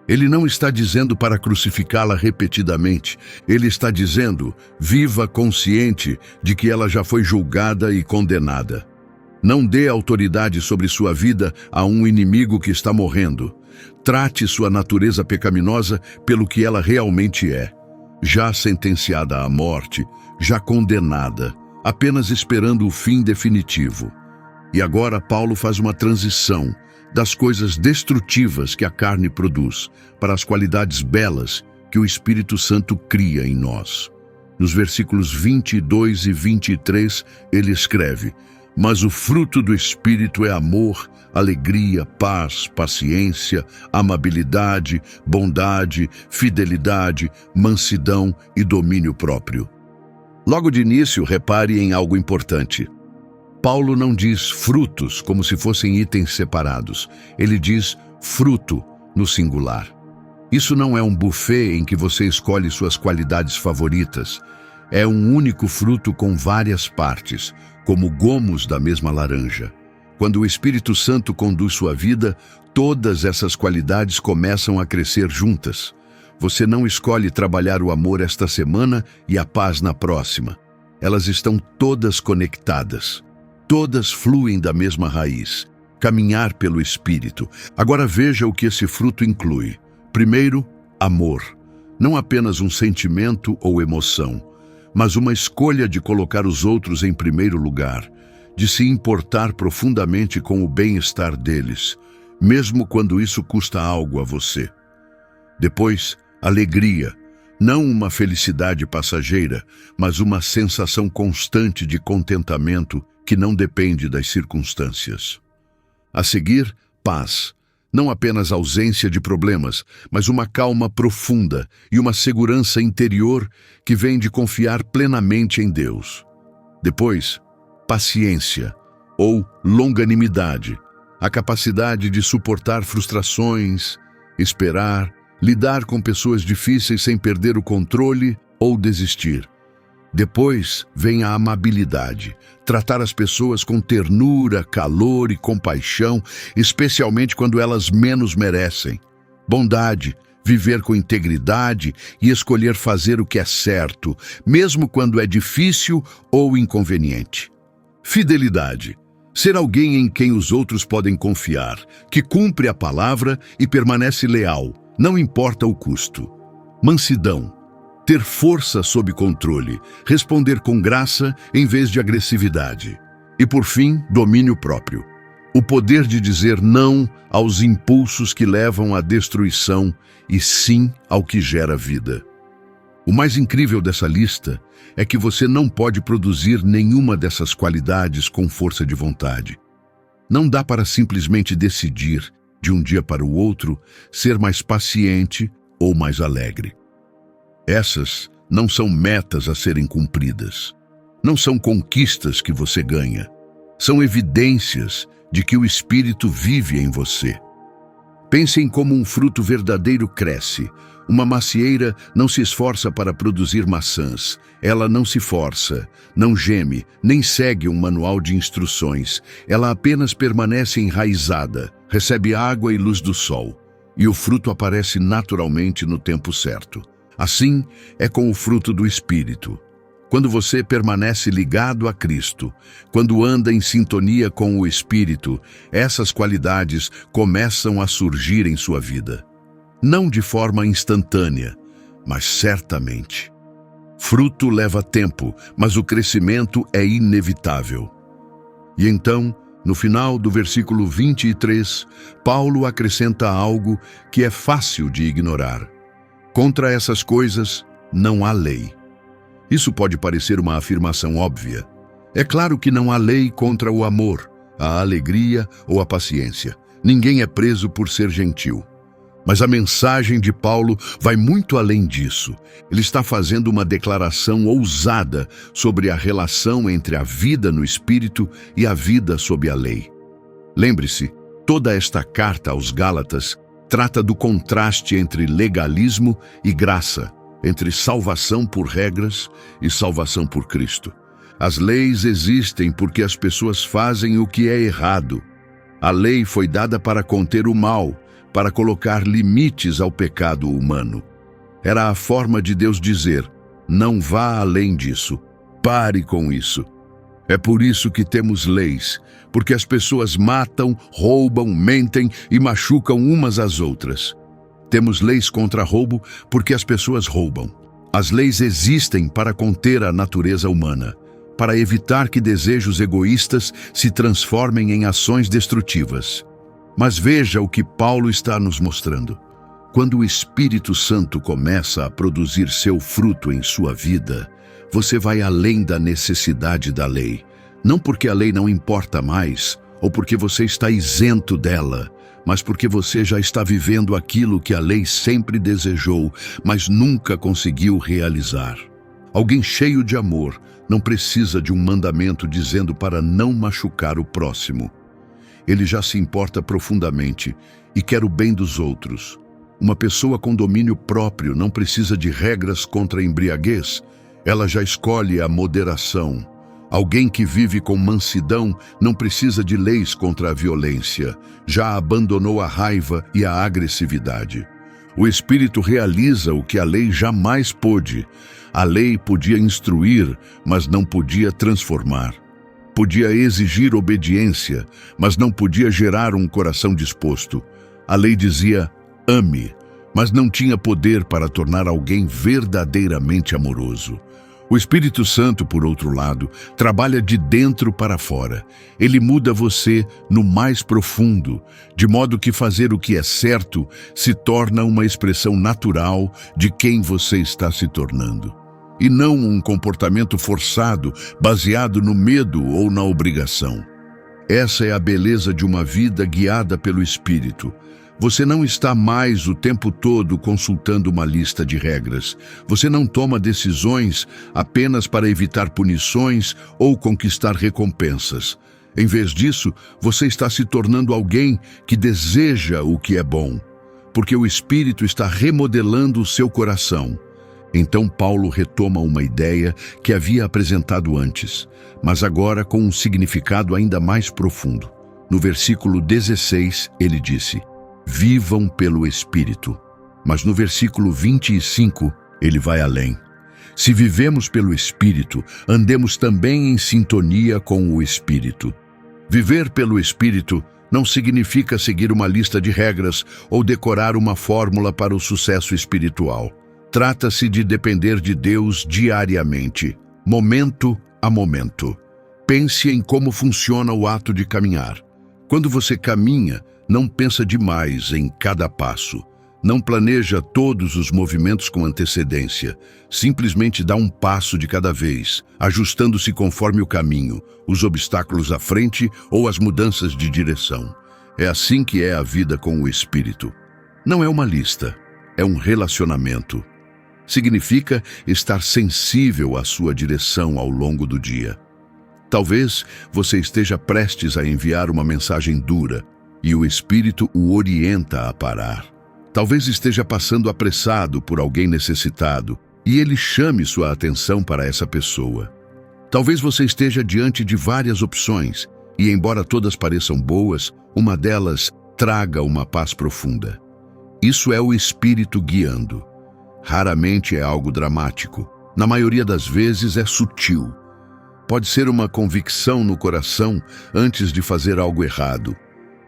Ele não está dizendo para crucificá-la repetidamente. Ele está dizendo, viva consciente de que ela já foi julgada e condenada. Não dê autoridade sobre sua vida a um inimigo que está morrendo. Trate sua natureza pecaminosa pelo que ela realmente é. Já sentenciada à morte, já condenada, apenas esperando o fim definitivo. E agora Paulo faz uma transição das coisas destrutivas que a carne produz para as qualidades belas que o Espírito Santo cria em nós. Nos versículos 22 e 23, ele escreve: mas o fruto do Espírito é amor, alegria, paz, paciência, amabilidade, bondade, fidelidade, mansidão e domínio próprio. Logo de início, repare em algo importante. Paulo não diz frutos como se fossem itens separados. Ele diz fruto no singular. Isso não é um buffet em que você escolhe suas qualidades favoritas. É um único fruto com várias partes, como gomos da mesma laranja. Quando o Espírito Santo conduz sua vida, todas essas qualidades começam a crescer juntas. Você não escolhe trabalhar o amor esta semana e a paz na próxima. Elas estão todas conectadas. Todas fluem da mesma raiz. Caminhar pelo Espírito. Agora veja o que esse fruto inclui. Primeiro, amor. Não apenas um sentimento ou emoção, mas uma escolha de colocar os outros em primeiro lugar, de se importar profundamente com o bem-estar deles, mesmo quando isso custa algo a você. Depois, alegria. Não uma felicidade passageira, mas uma sensação constante de contentamento que não depende das circunstâncias. A seguir, paz. Não apenas ausência de problemas, mas uma calma profunda e uma segurança interior que vem de confiar plenamente em Deus. Depois, paciência ou longanimidade, a capacidade de suportar frustrações, esperar, lidar com pessoas difíceis sem perder o controle ou desistir. Depois vem a amabilidade, tratar as pessoas com ternura, calor e compaixão, especialmente quando elas menos merecem. Bondade, viver com integridade e escolher fazer o que é certo, mesmo quando é difícil ou inconveniente. Fidelidade, ser alguém em quem os outros podem confiar, que cumpre a palavra e permanece leal, não importa o custo. Mansidão, ter força sob controle, responder com graça em vez de agressividade. E por fim, domínio próprio. O poder de dizer não aos impulsos que levam à destruição e sim ao que gera vida. O mais incrível dessa lista é que você não pode produzir nenhuma dessas qualidades com força de vontade. Não dá para simplesmente decidir, de um dia para o outro, ser mais paciente ou mais alegre. Essas não são metas a serem cumpridas. Não são conquistas que você ganha. São evidências de que o Espírito vive em você. Pense em como um fruto verdadeiro cresce. Uma macieira não se esforça para produzir maçãs. Ela não se força, não geme, nem segue um manual de instruções. Ela apenas permanece enraizada, recebe água e luz do sol. E o fruto aparece naturalmente no tempo certo. Assim é com o fruto do Espírito. Quando você permanece ligado a Cristo, quando anda em sintonia com o Espírito, essas qualidades começam a surgir em sua vida. Não de forma instantânea, mas certamente. Fruto leva tempo, mas o crescimento é inevitável. E então, no final do versículo 23, Paulo acrescenta algo que é fácil de ignorar. Contra essas coisas, não há lei. Isso pode parecer uma afirmação óbvia. É claro que não há lei contra o amor, a alegria ou a paciência. Ninguém é preso por ser gentil. Mas a mensagem de Paulo vai muito além disso. Ele está fazendo uma declaração ousada sobre a relação entre a vida no Espírito e a vida sob a lei. Lembre-se, toda esta carta aos Gálatas trata do contraste entre legalismo e graça, entre salvação por regras e salvação por Cristo. As leis existem porque as pessoas fazem o que é errado. A lei foi dada para conter o mal, para colocar limites ao pecado humano. Era a forma de Deus dizer: não vá além disso, pare com isso. É por isso que temos leis, porque as pessoas matam, roubam, mentem e machucam umas às outras. Temos leis contra roubo porque as pessoas roubam. As leis existem para conter a natureza humana, para evitar que desejos egoístas se transformem em ações destrutivas. Mas veja o que Paulo está nos mostrando. Quando o Espírito Santo começa a produzir seu fruto em sua vida, você vai além da necessidade da lei. Não porque a lei não importa mais, ou porque você está isento dela, mas porque você já está vivendo aquilo que a lei sempre desejou, mas nunca conseguiu realizar. Alguém cheio de amor não precisa de um mandamento dizendo para não machucar o próximo. Ele já se importa profundamente e quer o bem dos outros. Uma pessoa com domínio próprio não precisa de regras contra a embriaguez. Ela já escolhe a moderação. Alguém que vive com mansidão não precisa de leis contra a violência. Já abandonou a raiva e a agressividade. O Espírito realiza o que a lei jamais pôde. A lei podia instruir, mas não podia transformar. Podia exigir obediência, mas não podia gerar um coração disposto. A lei dizia: ame, mas não tinha poder para tornar alguém verdadeiramente amoroso. O Espírito Santo, por outro lado, trabalha de dentro para fora. Ele muda você no mais profundo, de modo que fazer o que é certo se torna uma expressão natural de quem você está se tornando. E não um comportamento forçado, baseado no medo ou na obrigação. Essa é a beleza de uma vida guiada pelo Espírito. Você não está mais o tempo todo consultando uma lista de regras. Você não toma decisões apenas para evitar punições ou conquistar recompensas. Em vez disso, você está se tornando alguém que deseja o que é bom, porque o Espírito está remodelando o seu coração. Então Paulo retoma uma ideia que havia apresentado antes, mas agora com um significado ainda mais profundo. No versículo 16, ele disse: vivam pelo Espírito. Mas no versículo 25, ele vai além. Se vivemos pelo Espírito, andemos também em sintonia com o Espírito. Viver pelo Espírito não significa seguir uma lista de regras ou decorar uma fórmula para o sucesso espiritual. Trata-se de depender de Deus diariamente, momento a momento. Pense em como funciona o ato de caminhar. Quando você caminha, não pensa demais em cada passo. Não planeja todos os movimentos com antecedência. Simplesmente dá um passo de cada vez, ajustando-se conforme o caminho, os obstáculos à frente ou as mudanças de direção. É assim que é a vida com o Espírito. Não é uma lista, é um relacionamento. Significa estar sensível à sua direção ao longo do dia. Talvez você esteja prestes a enviar uma mensagem dura e o Espírito o orienta a parar. Talvez esteja passando apressado por alguém necessitado e ele chame sua atenção para essa pessoa. Talvez você esteja diante de várias opções e, embora todas pareçam boas, uma delas traga uma paz profunda. Isso é o Espírito guiando. Raramente é algo dramático. Na maioria das vezes é sutil. Pode ser uma convicção no coração antes de fazer algo errado,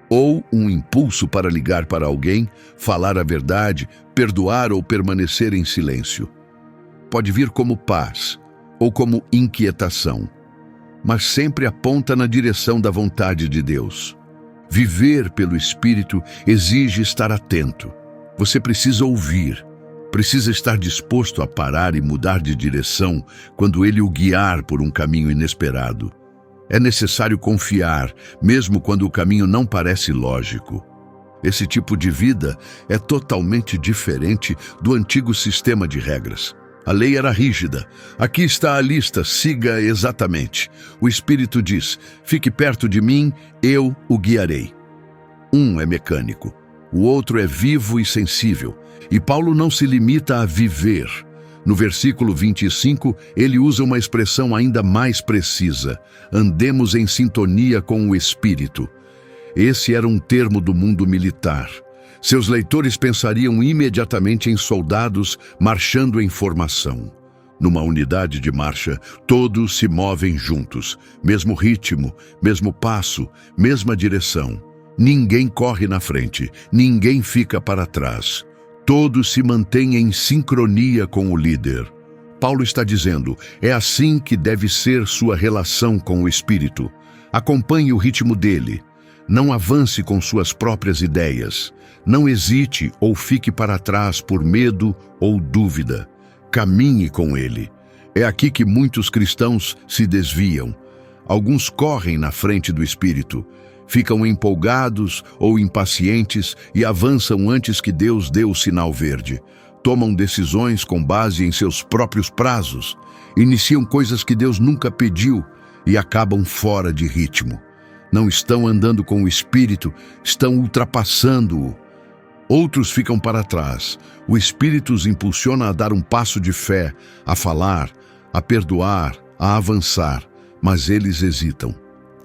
ou um impulso para ligar para alguém, falar a verdade, perdoar ou permanecer em silêncio. Pode vir como paz ou como inquietação, mas sempre aponta na direção da vontade de Deus. Viver pelo Espírito exige estar atento. Você precisa ouvir, precisa estar disposto a parar e mudar de direção quando Ele o guiar por um caminho inesperado. É necessário confiar, mesmo quando o caminho não parece lógico. Esse tipo de vida é totalmente diferente do antigo sistema de regras. A lei era rígida. Aqui está a lista, siga exatamente. O Espírito diz: fique perto de mim, eu o guiarei. Um é mecânico, o outro é vivo e sensível. E Paulo não se limita a viver. No versículo 25, ele usa uma expressão ainda mais precisa: andemos em sintonia com o Espírito. Esse era um termo do mundo militar. Seus leitores pensariam imediatamente em soldados marchando em formação. Numa unidade de marcha, todos se movem juntos, mesmo ritmo, mesmo passo, mesma direção. Ninguém corre na frente, ninguém fica para trás. Todos se mantêm em sincronia com o líder. Paulo está dizendo: é assim que deve ser sua relação com o Espírito. Acompanhe o ritmo dele. Não avance com suas próprias ideias. Não hesite ou fique para trás por medo ou dúvida. Caminhe com ele. É aqui que muitos cristãos se desviam. Alguns correm na frente do Espírito, ficam empolgados ou impacientes e avançam antes que Deus dê o sinal verde. Tomam decisões com base em seus próprios prazos, iniciam coisas que Deus nunca pediu e acabam fora de ritmo. Não estão andando com o Espírito, estão ultrapassando-o. Outros ficam para trás. O Espírito os impulsiona a dar um passo de fé, a falar, a perdoar, a avançar, mas eles hesitam,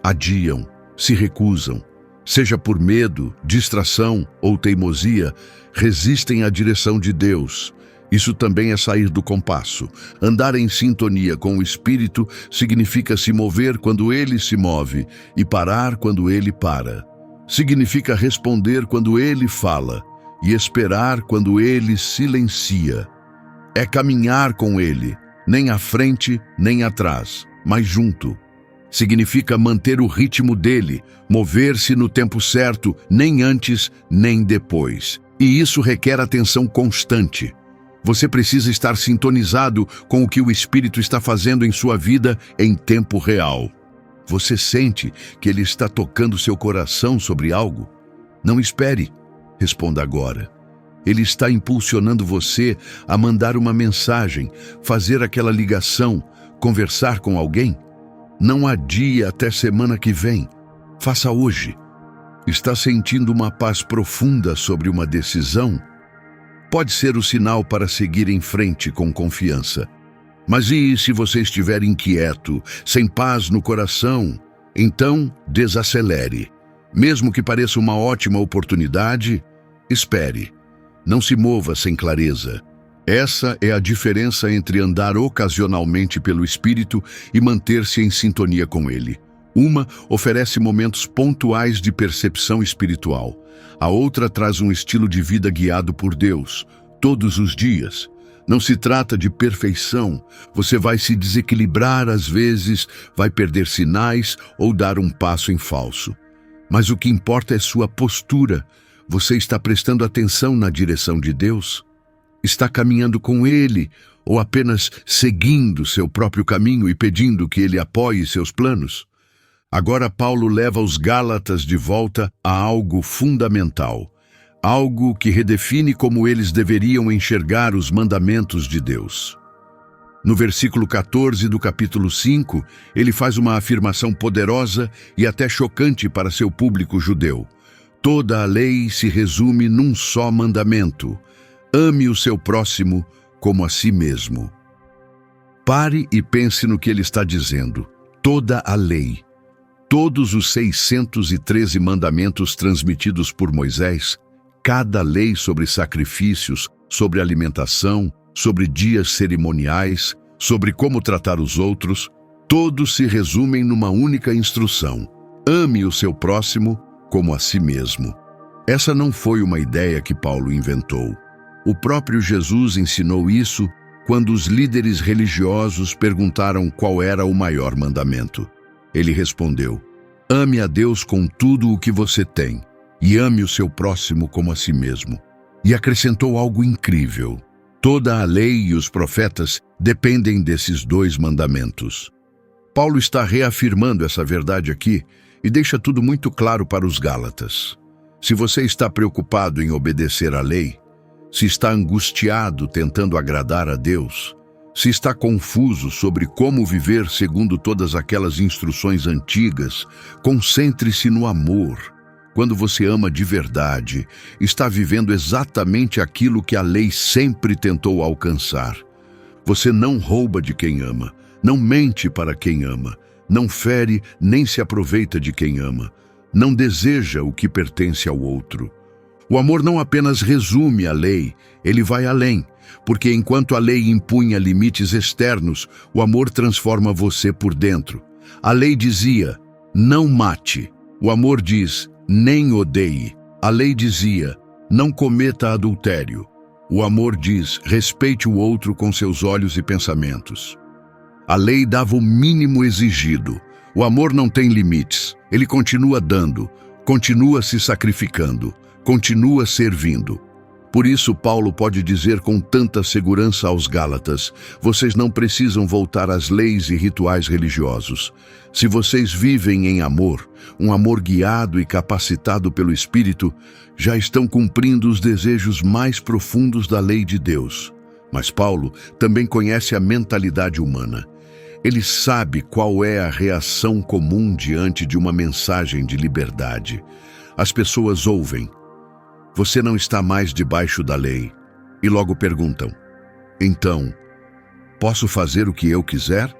adiam, se recusam. Seja por medo, distração ou teimosia, resistem à direção de Deus. Isso também é sair do compasso. Andar em sintonia com o Espírito significa se mover quando Ele se move e parar quando Ele para. Significa responder quando Ele fala e esperar quando Ele silencia. É caminhar com Ele, nem à frente nem atrás, mas junto. Significa manter o ritmo dele, mover-se no tempo certo, nem antes nem depois. E isso requer atenção constante. Você precisa estar sintonizado com o que o Espírito está fazendo em sua vida em tempo real. Você sente que Ele está tocando seu coração sobre algo? Não espere. Responda agora. Ele está impulsionando você a mandar uma mensagem, fazer aquela ligação, conversar com alguém? Não adie até semana que vem. Faça hoje. Está sentindo uma paz profunda sobre uma decisão? Pode ser o sinal para seguir em frente com confiança. Mas e se você estiver inquieto, sem paz no coração? Então, desacelere. Mesmo que pareça uma ótima oportunidade, espere. Não se mova sem clareza. Essa é a diferença entre andar ocasionalmente pelo Espírito e manter-se em sintonia com Ele. Uma oferece momentos pontuais de percepção espiritual. A outra traz um estilo de vida guiado por Deus, todos os dias. Não se trata de perfeição. Você vai se desequilibrar às vezes, vai perder sinais ou dar um passo em falso. Mas o que importa é sua postura. Você está prestando atenção na direção de Deus? Está caminhando com Ele ou apenas seguindo seu próprio caminho e pedindo que Ele apoie seus planos? Agora Paulo leva os Gálatas de volta a algo fundamental, algo que redefine como eles deveriam enxergar os mandamentos de Deus. No versículo 14 do capítulo 5, ele faz uma afirmação poderosa e até chocante para seu público judeu. Toda a lei se resume num só mandamento: ame o seu próximo como a si mesmo. Pare e pense no que ele está dizendo. Toda a lei. Todos os 613 mandamentos transmitidos por Moisés, cada lei sobre sacrifícios, sobre alimentação, sobre dias cerimoniais, sobre como tratar os outros, todos se resumem numa única instrução: ame o seu próximo como a si mesmo. Essa não foi uma ideia que Paulo inventou. O próprio Jesus ensinou isso quando os líderes religiosos perguntaram qual era o maior mandamento. Ele respondeu: ame a Deus com tudo o que você tem e ame o seu próximo como a si mesmo. E acrescentou algo incrível: toda a lei e os profetas dependem desses dois mandamentos. Paulo está reafirmando essa verdade aqui e deixa tudo muito claro para os Gálatas. Se você está preocupado em obedecer à lei, se está angustiado tentando agradar a Deus, se está confuso sobre como viver segundo todas aquelas instruções antigas, concentre-se no amor. Quando você ama de verdade, está vivendo exatamente aquilo que a lei sempre tentou alcançar. Você não rouba de quem ama, não mente para quem ama, não fere nem se aproveita de quem ama, não deseja o que pertence ao outro. O amor não apenas resume a lei, ele vai além, porque enquanto a lei impunha limites externos, o amor transforma você por dentro. A lei dizia: não mate. O amor diz: nem odeie. A lei dizia: não cometa adultério. O amor diz: respeite o outro com seus olhos e pensamentos. A lei dava o mínimo exigido. O amor não tem limites. Ele continua dando, continua se sacrificando, continua servindo. Por isso, Paulo pode dizer com tanta segurança aos Gálatas: vocês não precisam voltar às leis e rituais religiosos. Se vocês vivem em amor, um amor guiado e capacitado pelo Espírito, já estão cumprindo os desejos mais profundos da lei de Deus. Mas Paulo também conhece a mentalidade humana. Ele sabe qual é a reação comum diante de uma mensagem de liberdade. As pessoas ouvem: você não está mais debaixo da lei, e logo perguntam: então, posso fazer o que eu quiser?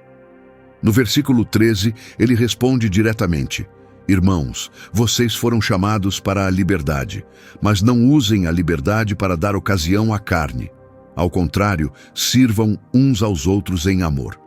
No versículo 13, ele responde diretamente: irmãos, vocês foram chamados para a liberdade, mas não usem a liberdade para dar ocasião à carne. Ao contrário, sirvam uns aos outros em amor.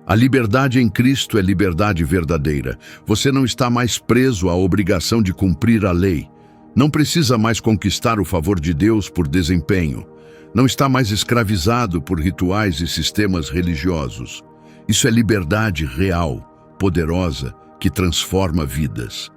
A liberdade em Cristo é liberdade verdadeira. Você não está mais preso à obrigação de cumprir a lei. Não precisa mais conquistar o favor de Deus por desempenho. Não está mais escravizado por rituais e sistemas religiosos. Isso é liberdade real, poderosa, que transforma vidas.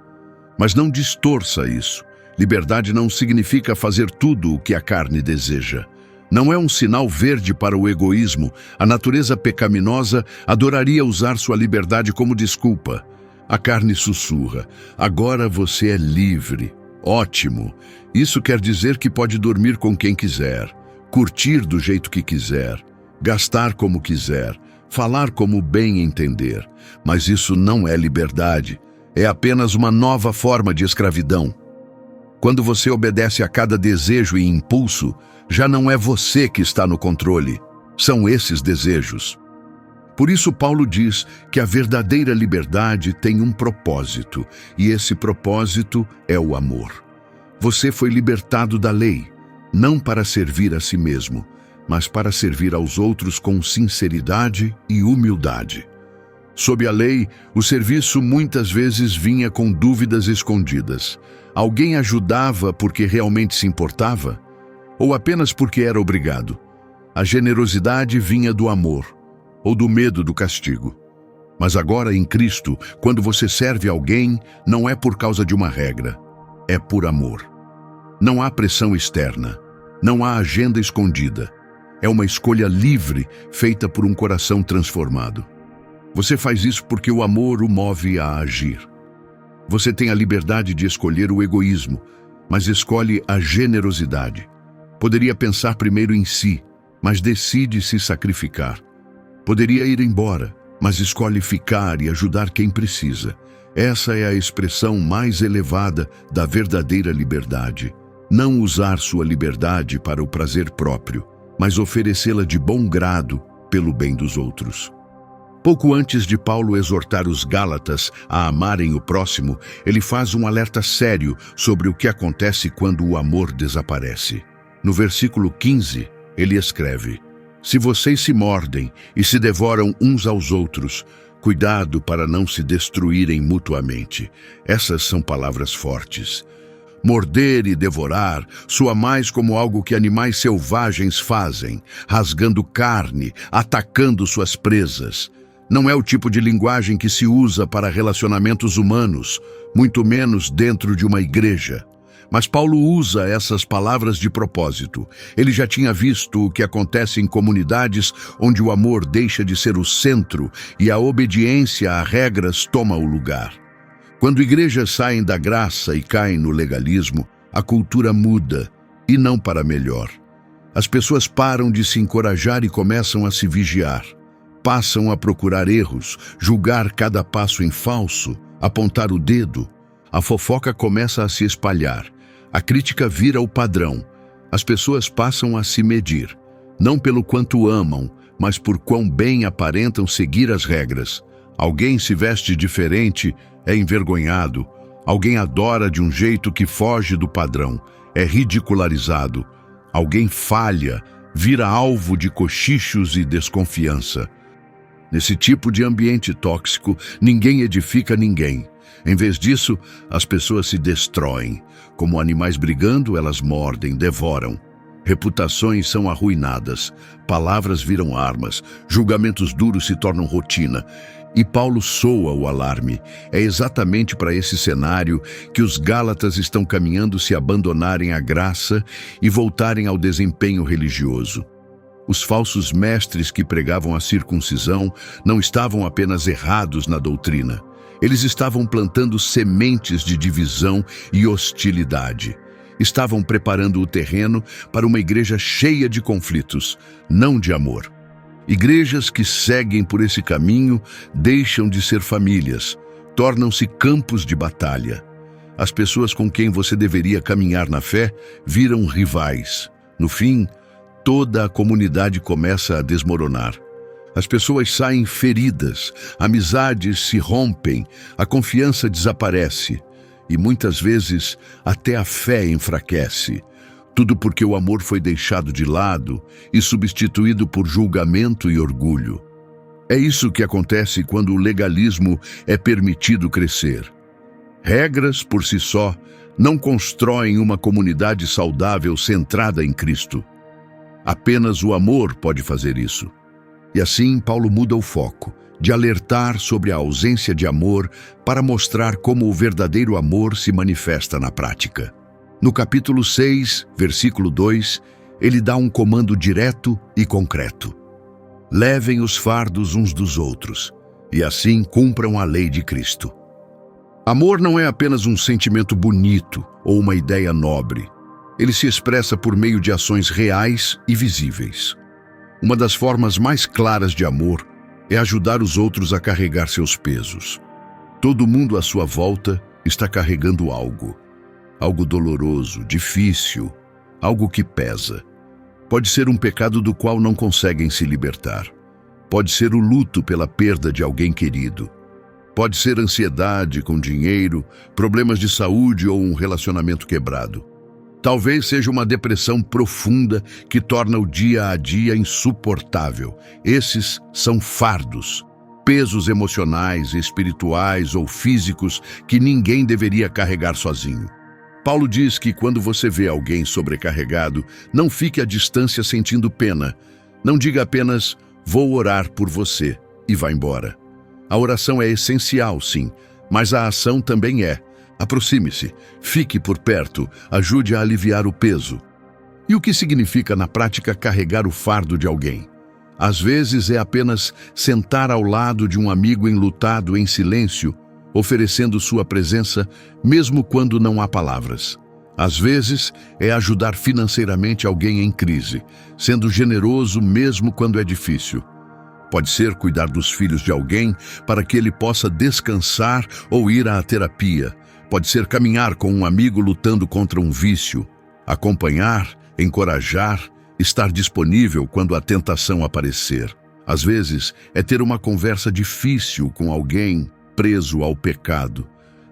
Mas não distorça isso. Liberdade não significa fazer tudo o que a carne deseja. Não é um sinal verde para o egoísmo. A natureza pecaminosa adoraria usar sua liberdade como desculpa. A carne sussurra: agora você é livre. Ótimo! Isso quer dizer que pode dormir com quem quiser, curtir do jeito que quiser, gastar como quiser, falar como bem entender. Mas isso não é liberdade, é apenas uma nova forma de escravidão. Quando você obedece a cada desejo e impulso, já não é você que está no controle, são esses desejos. Por isso Paulo diz que a verdadeira liberdade tem um propósito, e esse propósito é o amor. Você foi libertado da lei, não para servir a si mesmo, mas para servir aos outros com sinceridade e humildade. Sob a lei, o serviço muitas vezes vinha com dúvidas escondidas. Alguém ajudava porque realmente se importava? Ou apenas porque era obrigado? A generosidade vinha do amor, ou do medo do castigo. Mas agora em Cristo, quando você serve alguém, não é por causa de uma regra, é por amor. Não há pressão externa, não há agenda escondida. É uma escolha livre, feita por um coração transformado. Você faz isso porque o amor o move a agir. Você tem a liberdade de escolher o egoísmo, mas escolhe a generosidade. Poderia pensar primeiro em si, mas decide se sacrificar. Poderia ir embora, mas escolhe ficar e ajudar quem precisa. Essa é a expressão mais elevada da verdadeira liberdade. Não usar sua liberdade para o prazer próprio, mas oferecê-la de bom grado pelo bem dos outros. Pouco antes de Paulo exortar os Gálatas a amarem o próximo, ele faz um alerta sério sobre o que acontece quando o amor desaparece. No versículo 15, ele escreve: Se vocês se mordem e se devoram uns aos outros, cuidado para não se destruírem mutuamente. Essas são palavras fortes. Morder e devorar soa mais como algo que animais selvagens fazem, rasgando carne, atacando suas presas. Não é o tipo de linguagem que se usa para relacionamentos humanos, muito menos dentro de uma igreja. Mas Paulo usa essas palavras de propósito. Ele já tinha visto o que acontece em comunidades onde o amor deixa de ser o centro e a obediência a regras toma o lugar. Quando igrejas saem da graça e caem no legalismo, a cultura muda, e não para melhor. As pessoas param de se encorajar e começam a se vigiar. Passam a procurar erros, julgar cada passo em falso, apontar o dedo. A fofoca começa a se espalhar. A crítica vira o padrão. As pessoas passam a se medir, não pelo quanto amam, mas por quão bem aparentam seguir as regras. Alguém se veste diferente, é envergonhado. Alguém adora de um jeito que foge do padrão, é ridicularizado. Alguém falha, vira alvo de cochichos e desconfiança. Nesse tipo de ambiente tóxico, ninguém edifica ninguém. Em vez disso, as pessoas se destroem. Como animais brigando, elas mordem, devoram. Reputações são arruinadas, palavras viram armas, julgamentos duros se tornam rotina. E Paulo soa o alarme. É exatamente para esse cenário que os Gálatas estão caminhando se abandonarem a graça e voltarem ao desempenho religioso. Os falsos mestres que pregavam a circuncisão não estavam apenas errados na doutrina. Eles estavam plantando sementes de divisão e hostilidade. Estavam preparando o terreno para uma igreja cheia de conflitos, não de amor. Igrejas que seguem por esse caminho deixam de ser famílias, tornam-se campos de batalha. As pessoas com quem você deveria caminhar na fé viram rivais. No fim, toda a comunidade começa a desmoronar. As pessoas saem feridas, amizades se rompem, a confiança desaparece e muitas vezes até a fé enfraquece. Tudo porque o amor foi deixado de lado e substituído por julgamento e orgulho. É isso que acontece quando o legalismo é permitido crescer. Regras, por si só, não constroem uma comunidade saudável centrada em Cristo. Apenas o amor pode fazer isso. E assim, Paulo muda o foco, de alertar sobre a ausência de amor para mostrar como o verdadeiro amor se manifesta na prática. No capítulo 6, versículo 2, ele dá um comando direto e concreto. Levem os fardos uns dos outros, e assim cumpram a lei de Cristo. Amor não é apenas um sentimento bonito ou uma ideia nobre. Ele se expressa por meio de ações reais e visíveis. Uma das formas mais claras de amor é ajudar os outros a carregar seus pesos. Todo mundo à sua volta está carregando algo. Algo doloroso, difícil, algo que pesa. Pode ser um pecado do qual não conseguem se libertar. Pode ser o luto pela perda de alguém querido. Pode ser ansiedade com dinheiro, problemas de saúde ou um relacionamento quebrado. Talvez seja uma depressão profunda que torna o dia a dia insuportável. Esses são fardos, pesos emocionais, espirituais ou físicos que ninguém deveria carregar sozinho. Paulo diz que quando você vê alguém sobrecarregado, não fique à distância sentindo pena. Não diga apenas, vou orar por você, e vá embora. A oração é essencial, sim, mas a ação também é. Aproxime-se, fique por perto, ajude a aliviar o peso. E o que significa na prática carregar o fardo de alguém? Às vezes é apenas sentar ao lado de um amigo enlutado em silêncio, oferecendo sua presença mesmo quando não há palavras. Às vezes é ajudar financeiramente alguém em crise, sendo generoso mesmo quando é difícil. Pode ser cuidar dos filhos de alguém para que ele possa descansar ou ir à terapia. Pode ser caminhar com um amigo lutando contra um vício, acompanhar, encorajar, estar disponível quando a tentação aparecer. Às vezes, é ter uma conversa difícil com alguém preso ao pecado,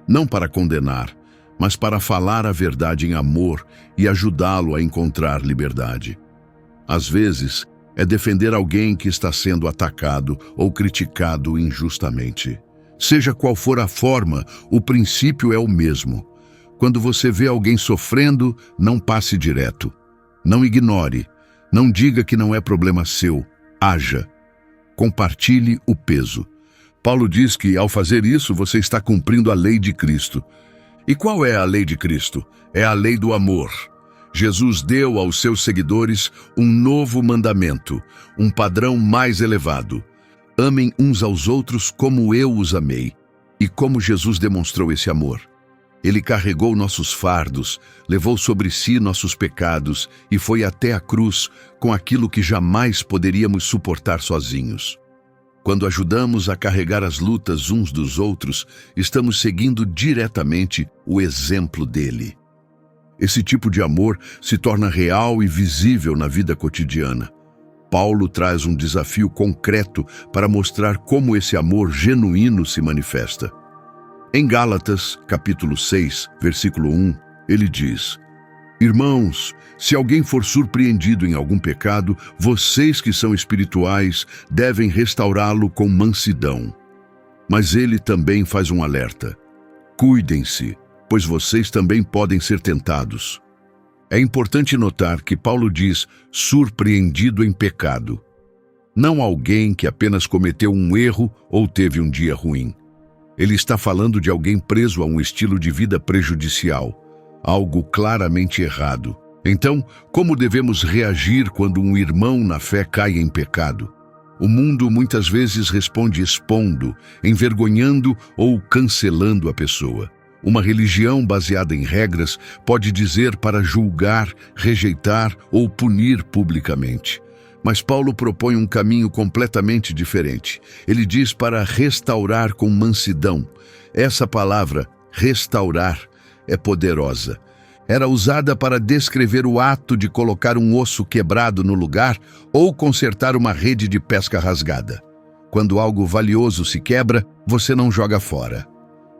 não para condenar, mas para falar a verdade em amor e ajudá-lo a encontrar liberdade. Às vezes, é defender alguém que está sendo atacado ou criticado injustamente. Seja qual for a forma, o princípio é o mesmo. Quando você vê alguém sofrendo, não passe direto. Não ignore. Não diga que não é problema seu. Haja. Compartilhe o peso. Paulo diz que, ao fazer isso, você está cumprindo a lei de Cristo. E qual é a lei de Cristo? É a lei do amor. Jesus deu aos seus seguidores um novo mandamento, um padrão mais elevado. Amem uns aos outros como eu os amei. E como Jesus demonstrou esse amor? Ele carregou nossos fardos, levou sobre si nossos pecados e foi até a cruz com aquilo que jamais poderíamos suportar sozinhos. Quando ajudamos a carregar as lutas uns dos outros, estamos seguindo diretamente o exemplo dele. Esse tipo de amor se torna real e visível na vida cotidiana. Paulo traz um desafio concreto para mostrar como esse amor genuíno se manifesta. Em Gálatas, capítulo 6, versículo 1, ele diz: Irmãos, se alguém for surpreendido em algum pecado, vocês que são espirituais devem restaurá-lo com mansidão. Mas ele também faz um alerta: cuidem-se, pois vocês também podem ser tentados. É importante notar que Paulo diz surpreendido em pecado. Não alguém que apenas cometeu um erro ou teve um dia ruim. Ele está falando de alguém preso a um estilo de vida prejudicial, algo claramente errado. Então, como devemos reagir quando um irmão na fé cai em pecado? O mundo muitas vezes responde expondo, envergonhando ou cancelando a pessoa. Uma religião baseada em regras pode dizer para julgar, rejeitar ou punir publicamente. Mas Paulo propõe um caminho completamente diferente. Ele diz para restaurar com mansidão. Essa palavra, restaurar, é poderosa. Era usada para descrever o ato de colocar um osso quebrado no lugar ou consertar uma rede de pesca rasgada. Quando algo valioso se quebra, você não joga fora.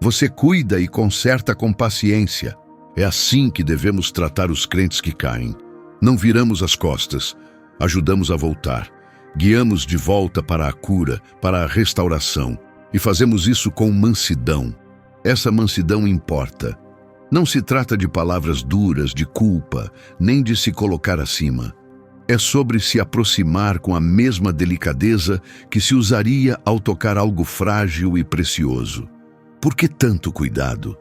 Você cuida e conserta com paciência. É assim que devemos tratar os crentes que caem. Não viramos as costas, ajudamos a voltar, guiamos de volta para a cura, para a restauração, e fazemos isso com mansidão. Essa mansidão importa. Não se trata de palavras duras, de culpa, nem de se colocar acima. É sobre se aproximar com a mesma delicadeza que se usaria ao tocar algo frágil e precioso. Por que tanto cuidado?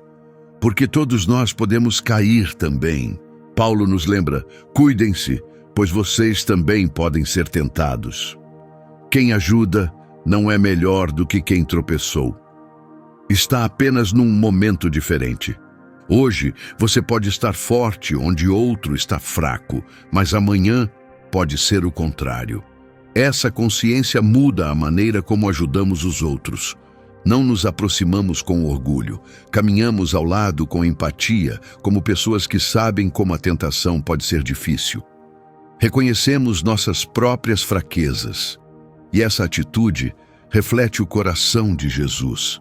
Porque todos nós podemos cair também. Paulo nos lembra: cuidem-se, pois vocês também podem ser tentados. Quem ajuda não é melhor do que quem tropeçou. Está apenas num momento diferente. Hoje, você pode estar forte onde outro está fraco, mas amanhã pode ser o contrário. Essa consciência muda a maneira como ajudamos os outros. Não nos aproximamos com orgulho, caminhamos ao lado com empatia, como pessoas que sabem como a tentação pode ser difícil. Reconhecemos nossas próprias fraquezas, e essa atitude reflete o coração de Jesus.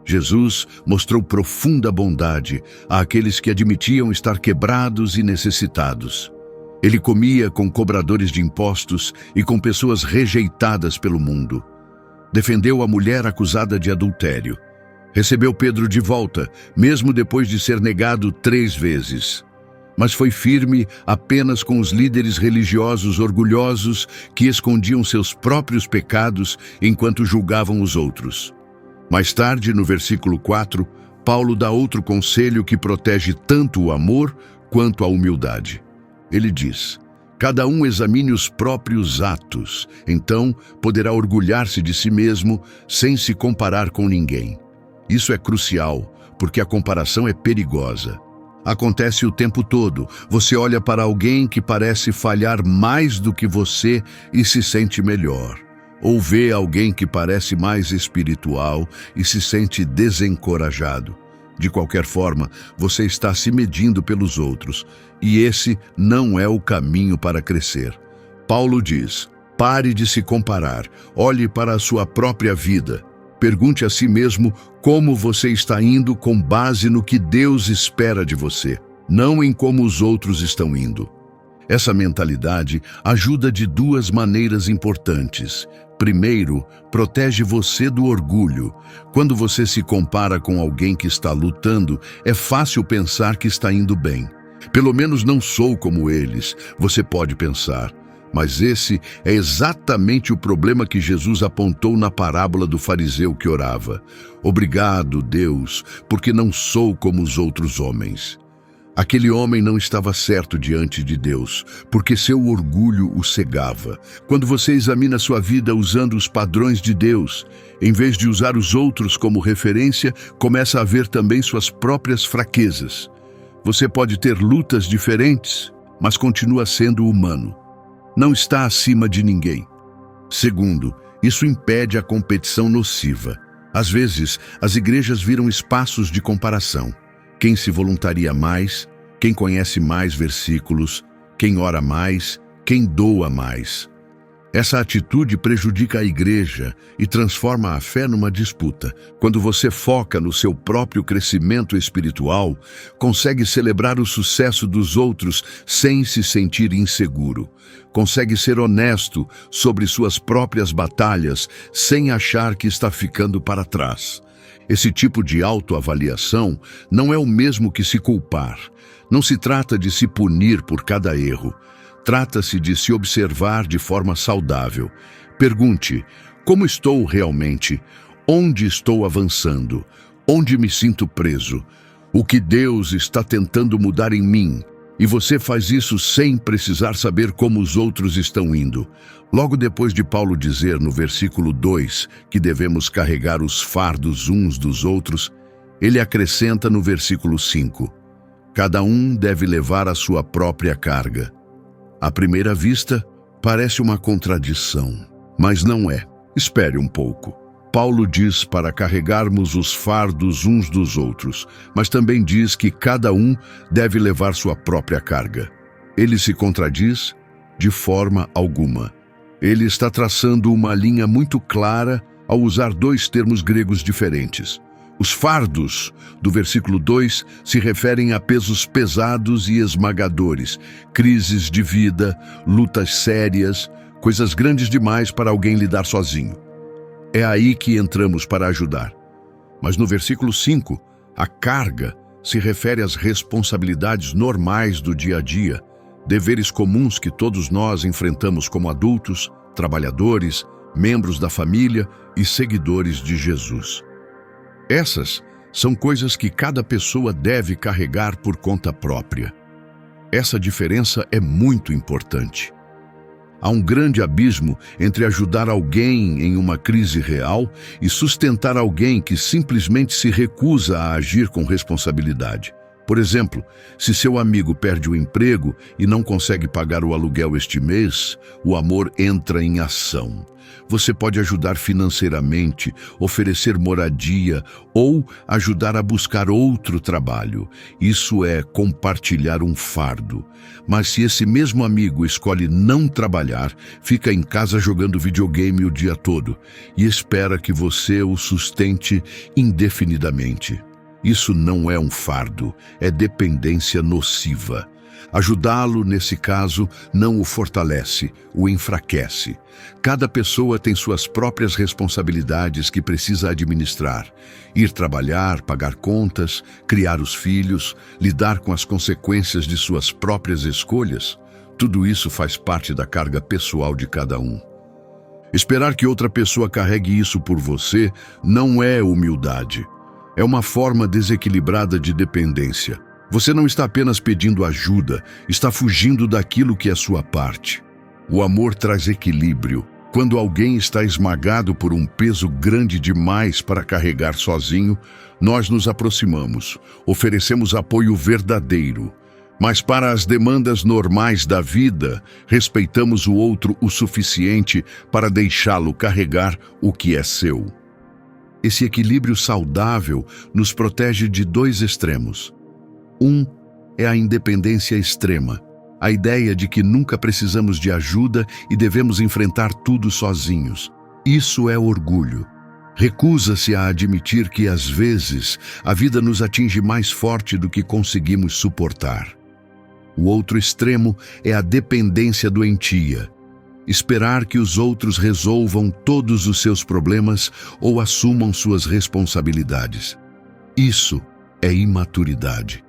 Jesus mostrou profunda bondade àqueles que admitiam estar quebrados e necessitados. Ele comia com cobradores de impostos e com pessoas rejeitadas pelo mundo. Defendeu a mulher acusada de adultério. Recebeu Pedro de volta, mesmo depois de ser negado 3 vezes. Mas foi firme apenas com os líderes religiosos orgulhosos que escondiam seus próprios pecados enquanto julgavam os outros. Mais tarde, no versículo 4, Paulo dá outro conselho que protege tanto o amor quanto a humildade. Ele diz: cada um examine os próprios atos, então poderá orgulhar-se de si mesmo sem se comparar com ninguém. Isso é crucial, porque a comparação é perigosa. Acontece o tempo todo. Você olha para alguém que parece falhar mais do que você e se sente melhor. Ou vê alguém que parece mais espiritual e se sente desencorajado. De qualquer forma, você está se medindo pelos outros, e esse não é o caminho para crescer. Paulo diz: pare de se comparar, olhe para a sua própria vida. Pergunte a si mesmo como você está indo com base no que Deus espera de você, não em como os outros estão indo. Essa mentalidade ajuda de 2 maneiras importantes. Primeiro, protege você do orgulho. Quando você se compara com alguém que está lutando, é fácil pensar que está indo bem. Pelo menos não sou como eles, você pode pensar. Mas esse é exatamente o problema que Jesus apontou na parábola do fariseu que orava. Obrigado, Deus, porque não sou como os outros homens. Aquele homem não estava certo diante de Deus, porque seu orgulho o cegava. Quando você examina sua vida usando os padrões de Deus, em vez de usar os outros como referência, começa a ver também suas próprias fraquezas. Você pode ter lutas diferentes, mas continua sendo humano. Não está acima de ninguém. Segundo, isso impede a competição nociva. Às vezes, as igrejas viram espaços de comparação. Quem se voluntaria mais, quem conhece mais versículos, quem ora mais, quem doa mais. Essa atitude prejudica a igreja e transforma a fé numa disputa. Quando você foca no seu próprio crescimento espiritual, consegue celebrar o sucesso dos outros sem se sentir inseguro. Consegue ser honesto sobre suas próprias batalhas sem achar que está ficando para trás. Esse tipo de autoavaliação não é o mesmo que se culpar. Não se trata de se punir por cada erro. Trata-se de se observar de forma saudável. Pergunte: como estou realmente? Onde estou avançando? Onde me sinto preso? O que Deus está tentando mudar em mim? E você faz isso sem precisar saber como os outros estão indo. Logo depois de Paulo dizer no versículo 2 que devemos carregar os fardos uns dos outros, ele acrescenta no versículo 5: cada um deve levar a sua própria carga. À primeira vista, parece uma contradição, mas não é. Espere um pouco. Paulo diz para carregarmos os fardos uns dos outros, mas também diz que cada um deve levar sua própria carga. Ele se contradiz? De forma alguma. Ele está traçando uma linha muito clara ao usar 2 termos gregos diferentes. Os fardos, do versículo 2, se referem a pesos pesados e esmagadores, crises de vida, lutas sérias, coisas grandes demais para alguém lidar sozinho. É aí que entramos para ajudar. Mas no versículo 5, a carga se refere às responsabilidades normais do dia a dia, deveres comuns que todos nós enfrentamos como adultos, trabalhadores, membros da família e seguidores de Jesus. Essas são coisas que cada pessoa deve carregar por conta própria. Essa diferença é muito importante. Há um grande abismo entre ajudar alguém em uma crise real e sustentar alguém que simplesmente se recusa a agir com responsabilidade. Por exemplo, se seu amigo perde o emprego e não consegue pagar o aluguel este mês, o amor entra em ação. Você pode ajudar financeiramente, oferecer moradia ou ajudar a buscar outro trabalho. Isso é compartilhar um fardo. Mas se esse mesmo amigo escolhe não trabalhar, fica em casa jogando videogame o dia todo e espera que você o sustente indefinidamente. Isso não é um fardo, é dependência nociva. Ajudá-lo, nesse caso, não o fortalece, o enfraquece. Cada pessoa tem suas próprias responsabilidades que precisa administrar. Ir trabalhar, pagar contas, criar os filhos, lidar com as consequências de suas próprias escolhas. Tudo isso faz parte da carga pessoal de cada um. Esperar que outra pessoa carregue isso por você não é humildade. É uma forma desequilibrada de dependência. Você não está apenas pedindo ajuda, está fugindo daquilo que é sua parte. O amor traz equilíbrio. Quando alguém está esmagado por um peso grande demais para carregar sozinho, nós nos aproximamos, oferecemos apoio verdadeiro. Mas para as demandas normais da vida, respeitamos o outro o suficiente para deixá-lo carregar o que é seu. Esse equilíbrio saudável nos protege de dois extremos. Um é a independência extrema, a ideia de que nunca precisamos de ajuda e devemos enfrentar tudo sozinhos. Isso é orgulho. Recusa-se a admitir que, às vezes, a vida nos atinge mais forte do que conseguimos suportar. O outro extremo é a dependência doentia. Esperar que os outros resolvam todos os seus problemas ou assumam suas responsabilidades. Isso é imaturidade.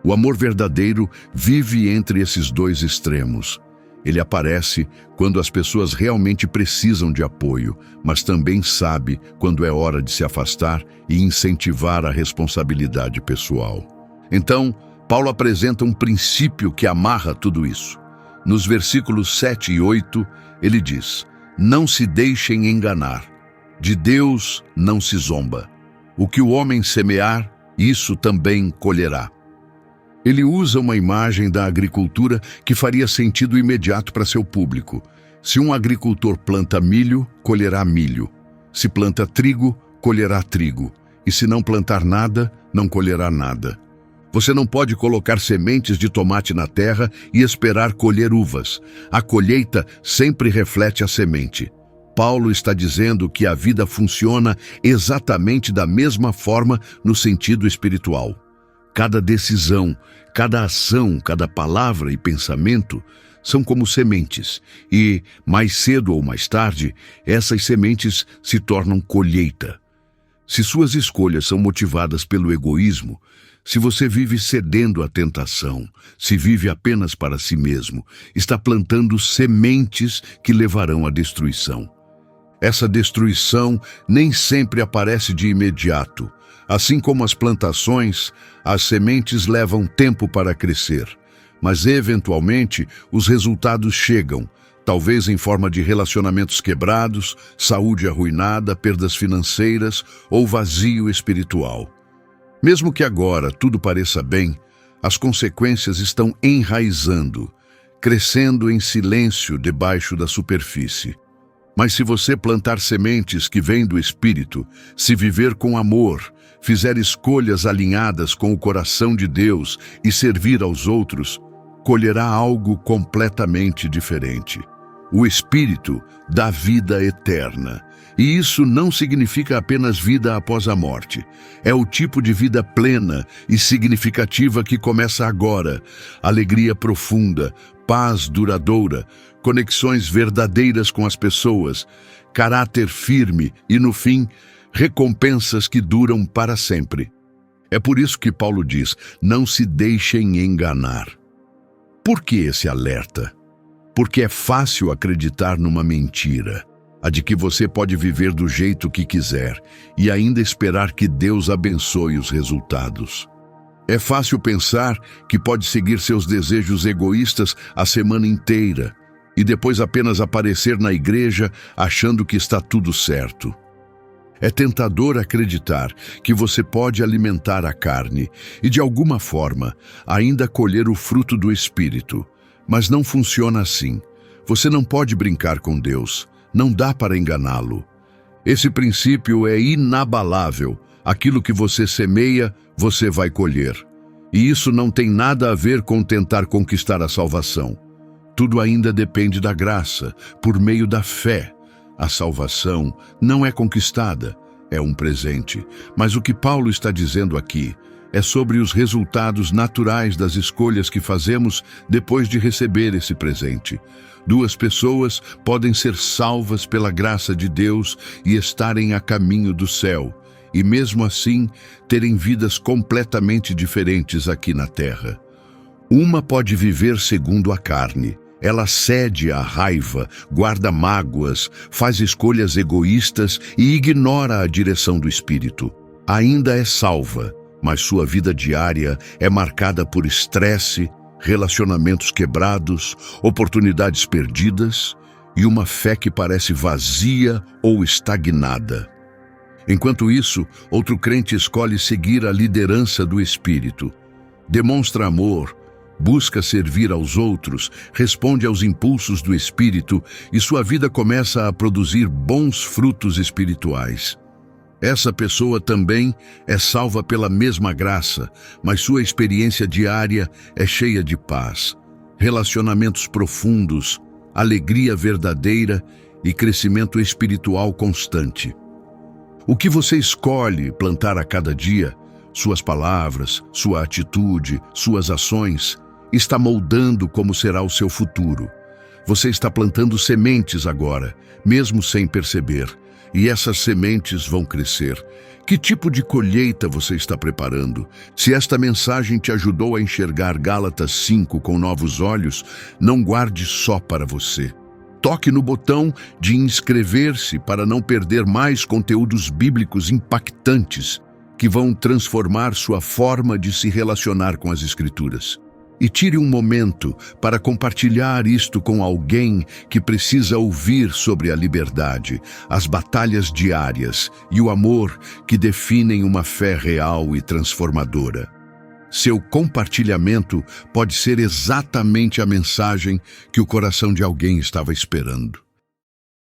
O amor verdadeiro vive entre esses dois extremos. Ele aparece quando as pessoas realmente precisam de apoio, mas também sabe quando é hora de se afastar e incentivar a responsabilidade pessoal. Então, Paulo apresenta um princípio que amarra tudo isso. Nos versículos 7 e 8, ele diz: não se deixem enganar. De Deus não se zomba. O que o homem semear, isso também colherá. Ele usa uma imagem da agricultura que faria sentido imediato para seu público. Se um agricultor planta milho, colherá milho. Se planta trigo, colherá trigo. E se não plantar nada, não colherá nada. Você não pode colocar sementes de tomate na terra e esperar colher uvas. A colheita sempre reflete a semente. Paulo está dizendo que a vida funciona exatamente da mesma forma no sentido espiritual. Cada decisão, cada ação, cada palavra e pensamento são como sementes e, mais cedo ou mais tarde, essas sementes se tornam colheita. Se suas escolhas são motivadas pelo egoísmo, se você vive cedendo à tentação, se vive apenas para si mesmo, está plantando sementes que levarão à destruição. Essa destruição nem sempre aparece de imediato. Assim como as plantações, as sementes levam tempo para crescer, mas eventualmente os resultados chegam, talvez em forma de relacionamentos quebrados, saúde arruinada, perdas financeiras ou vazio espiritual. Mesmo que agora tudo pareça bem, as consequências estão enraizando, crescendo em silêncio debaixo da superfície. Mas se você plantar sementes que vêm do Espírito, se viver com amor, fizer escolhas alinhadas com o coração de Deus e servir aos outros, colherá algo completamente diferente. O Espírito dá vida eterna. E isso não significa apenas vida após a morte. É o tipo de vida plena e significativa que começa agora. Alegria profunda, paz duradoura, conexões verdadeiras com as pessoas, caráter firme e, no fim, recompensas que duram para sempre. É por isso que Paulo diz: não se deixem enganar. Por que esse alerta? Porque é fácil acreditar numa mentira, a de que você pode viver do jeito que quiser e ainda esperar que Deus abençoe os resultados. É fácil pensar que pode seguir seus desejos egoístas a semana inteira e depois apenas aparecer na igreja achando que está tudo certo. É tentador acreditar que você pode alimentar a carne e, de alguma forma, ainda colher o fruto do Espírito. Mas não funciona assim. Você não pode brincar com Deus. Não dá para enganá-lo. Esse princípio é inabalável. Aquilo que você semeia, você vai colher. E isso não tem nada a ver com tentar conquistar a salvação. Tudo ainda depende da graça, por meio da fé. A salvação não é conquistada, é um presente. Mas o que Paulo está dizendo aqui é sobre os resultados naturais das escolhas que fazemos depois de receber esse presente. Duas pessoas podem ser salvas pela graça de Deus e estarem a caminho do céu, e mesmo assim terem vidas completamente diferentes aqui na terra. Uma pode viver segundo a carne. Ela cede à raiva, guarda mágoas, faz escolhas egoístas e ignora a direção do Espírito. Ainda é salva, mas sua vida diária é marcada por estresse, relacionamentos quebrados, oportunidades perdidas e uma fé que parece vazia ou estagnada. Enquanto isso, outro crente escolhe seguir a liderança do Espírito. Demonstra amor, busca servir aos outros, responde aos impulsos do Espírito e sua vida começa a produzir bons frutos espirituais. Essa pessoa também é salva pela mesma graça, mas sua experiência diária é cheia de paz, relacionamentos profundos, alegria verdadeira e crescimento espiritual constante. O que você escolhe plantar a cada dia, suas palavras, sua atitude, suas ações, está moldando como será o seu futuro. Você está plantando sementes agora, mesmo sem perceber, e essas sementes vão crescer. Que tipo de colheita você está preparando? Se esta mensagem te ajudou a enxergar Gálatas 5 com novos olhos, não guarde só para você. Toque no botão de inscrever-se para não perder mais conteúdos bíblicos impactantes que vão transformar sua forma de se relacionar com as Escrituras. E tire um momento para compartilhar isto com alguém que precisa ouvir sobre a liberdade, as batalhas diárias e o amor que definem uma fé real e transformadora. Seu compartilhamento pode ser exatamente a mensagem que o coração de alguém estava esperando.